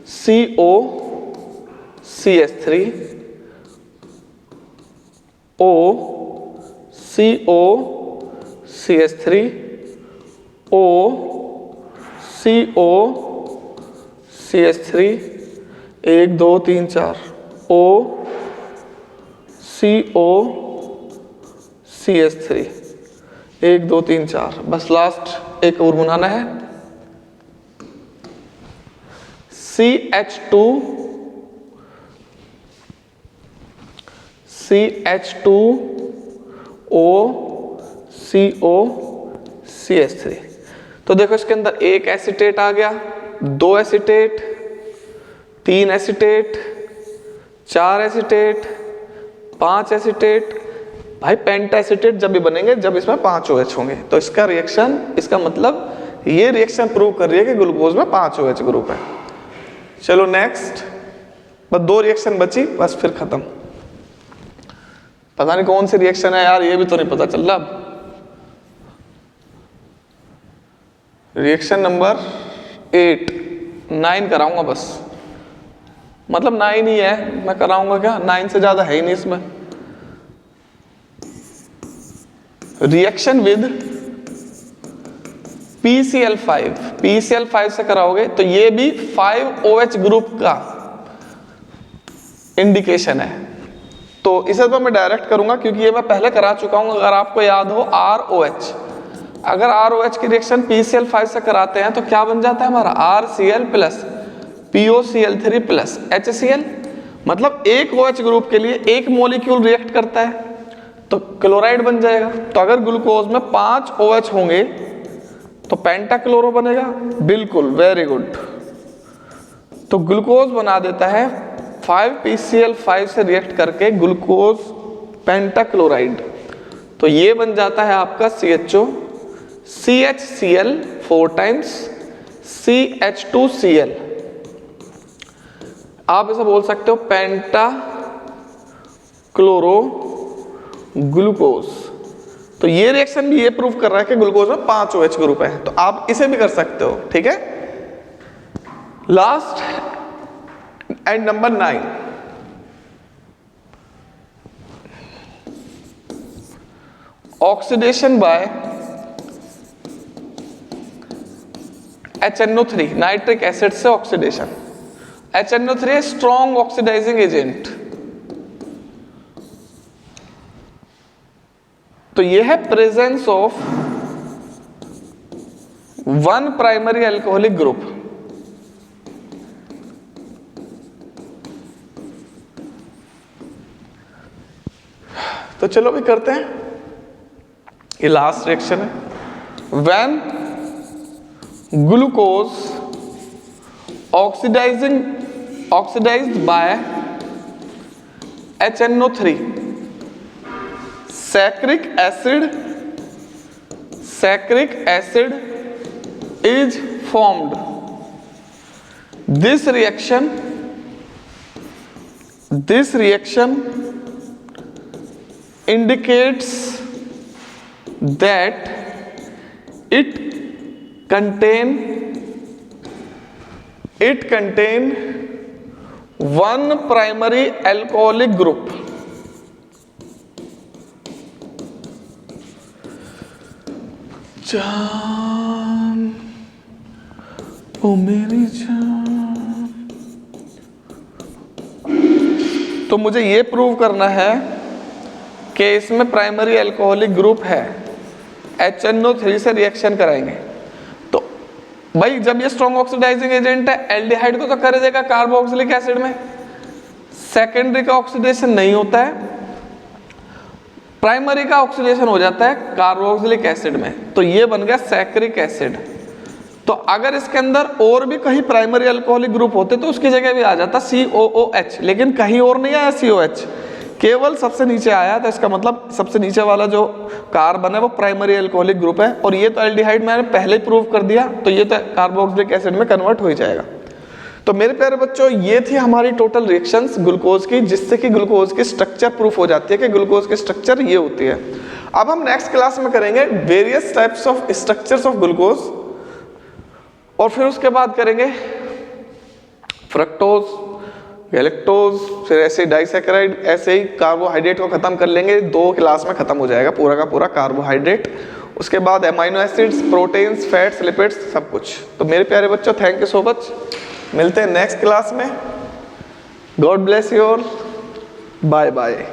Speaker 1: CO CH3 O CO CH3 O CO CH3 1 2 3 4 O CO CH3 1 2 3 4। बस लास्ट एक और बनाना है, CH2 O CO CH3। तो देखो इसके अंदर एक एसीटेट आ गया, 2 एसीटेट, 3 एसीटेट, 4 एसीटेट, 5 एसीटेट। भाई पेंटा एसीटेट जब भी बनेंगे जब इसमें 5 OH होंगे, तो इसका रिएक्शन, इसका मतलब ये रिएक्शन प्रूव कर रही है कि ग्लूकोज में 5 OH ग्रुप है। चलो नेक्स्ट, बस 2 रिएक्शन बची, बस फिर खत्म। पता नहीं कौन सी रिएक्शन है यार, ये भी तो नहीं पता चल रहा। रिएक्शन नंबर 8 9 कराऊंगा बस, मतलब 9 ही है, मैं कराऊंगा क्या, 9 से ज्यादा है ही नहीं इसमें। रिएक्शन विद PCl5 से कराओगे तो ये भी 5 OH ग्रुप का इंडिकेशन है, तो इसे तो मैं डायरेक्ट करूंगा क्योंकि ये मैं पहले करा चुका हूं। अगर आपको याद हो ROH, अगर ROH की रिएक्शन PCl5 से कराते हैं तो क्या बन जाता है हमारा, RCl plus POCl3 plus HCl। मतलब एक OH ग्रुप के लिए एक मॉलिक्यूल रिएक्ट करता है तो क्लोराइड बन जाएगा। तो अगर ग्लूकोज में 5 OH होंगे तो पेंटाक्लोरो बनेगा, बिल्कुल वेरी गुड। तो ग्लूकोज बना देता है 5 PCl5 से रिएक्ट करके ग्लूकोज पेंटाक्लोराइड, तो ये बन जाता है आपका CHO CHCl 4 टाइम्स CH2Cl। आप इसे बोल सकते हो पेंटा क्लोरो ग्लूकोज। तो ये रिएक्शन भी ये प्रूव कर रहा है कि ग्लूकोज में 5 OH ग्रुप है, तो आप इसे भी कर सकते हो, ठीक है। Last and number 9, oxidation by HNO3 nitric acid से oxidation. HNO3 strong oxidising agent, तो यह है presence of 1 primary alcoholic group. तो चलो भी करते हैं, ये लास्ट रिएक्शन है। When glucose oxidised by HNO3 saccharic acid is formed. This reaction indicates that it contain one primary alcoholic group। जान ओ मेरी जान, तो मुझे ये प्रूव करना है कि इसमें प्राइमरी अल्कोहलिक ग्रुप है, HNO3 से रिएक्शन कराएंगे। तो भाई जब ये स्ट्रॉन्ग ऑक्सीडाइजिंग एजेंट है, एल्डिहाइड को तो कर देगा कार्बोक्सिलिक एसिड में, सेकेंडरी का ऑक्सीडेशन नहीं होता है, प्राइमरी का ऑक्सीडेशन हो जाता है कार्बोक्सिलिक एसिड में, तो ये बन गया सैक्रिक एसिड। तो अगर इसके अंदर और भी कहीं प्राइमरी अल्कोहलिक ग्रुप होते तो उसकी जगह भी आ जाता COOH, लेकिन कहीं और नहीं आया COH, केवल सबसे नीचे आया। तो इसका मतलब सबसे नीचे वाला जो कार्बन है वो प्राइमरी अल्कोहलिक ग्रुप है, और ये तो एल्डिहाइड मैंने पहले ही प्रूव कर दिया, तो ये तो कार्बोक्सिलिक एसिड में कन्वर्ट हो ही जाएगा। तो मेरे प्यारे बच्चों, ये थी हमारी टोटल रिएक्शंस ग्लूकोज की, जिससे कि ग्लूकोज की स्ट्रक्चर प्रूफ हो जाती है कि ग्लूकोज की स्ट्रक्चर ये होती है। अब हम नेक्स्ट क्लास में करेंगे various types of structures of glucose, और फिर उसके बाद करेंगे फ्रक्टोज, गैलेक्टोज, फिर ऐसे डाइसैकेराइड, ऐसे ही कार्बोहाइड्रेट को खत्म कर लेंगे। 2 क्लास में खत्म हो जाएगा पूरा का पूरा कार्बोहाइड्रेट। उसके बाद amino acids, proteins, fats, lipids, सब कुछ। तो मेरे प्यारे बच्चों, थैंक यू सो मच, मिलते हैं नेक्स्ट क्लास में। God bless you all, bye bye.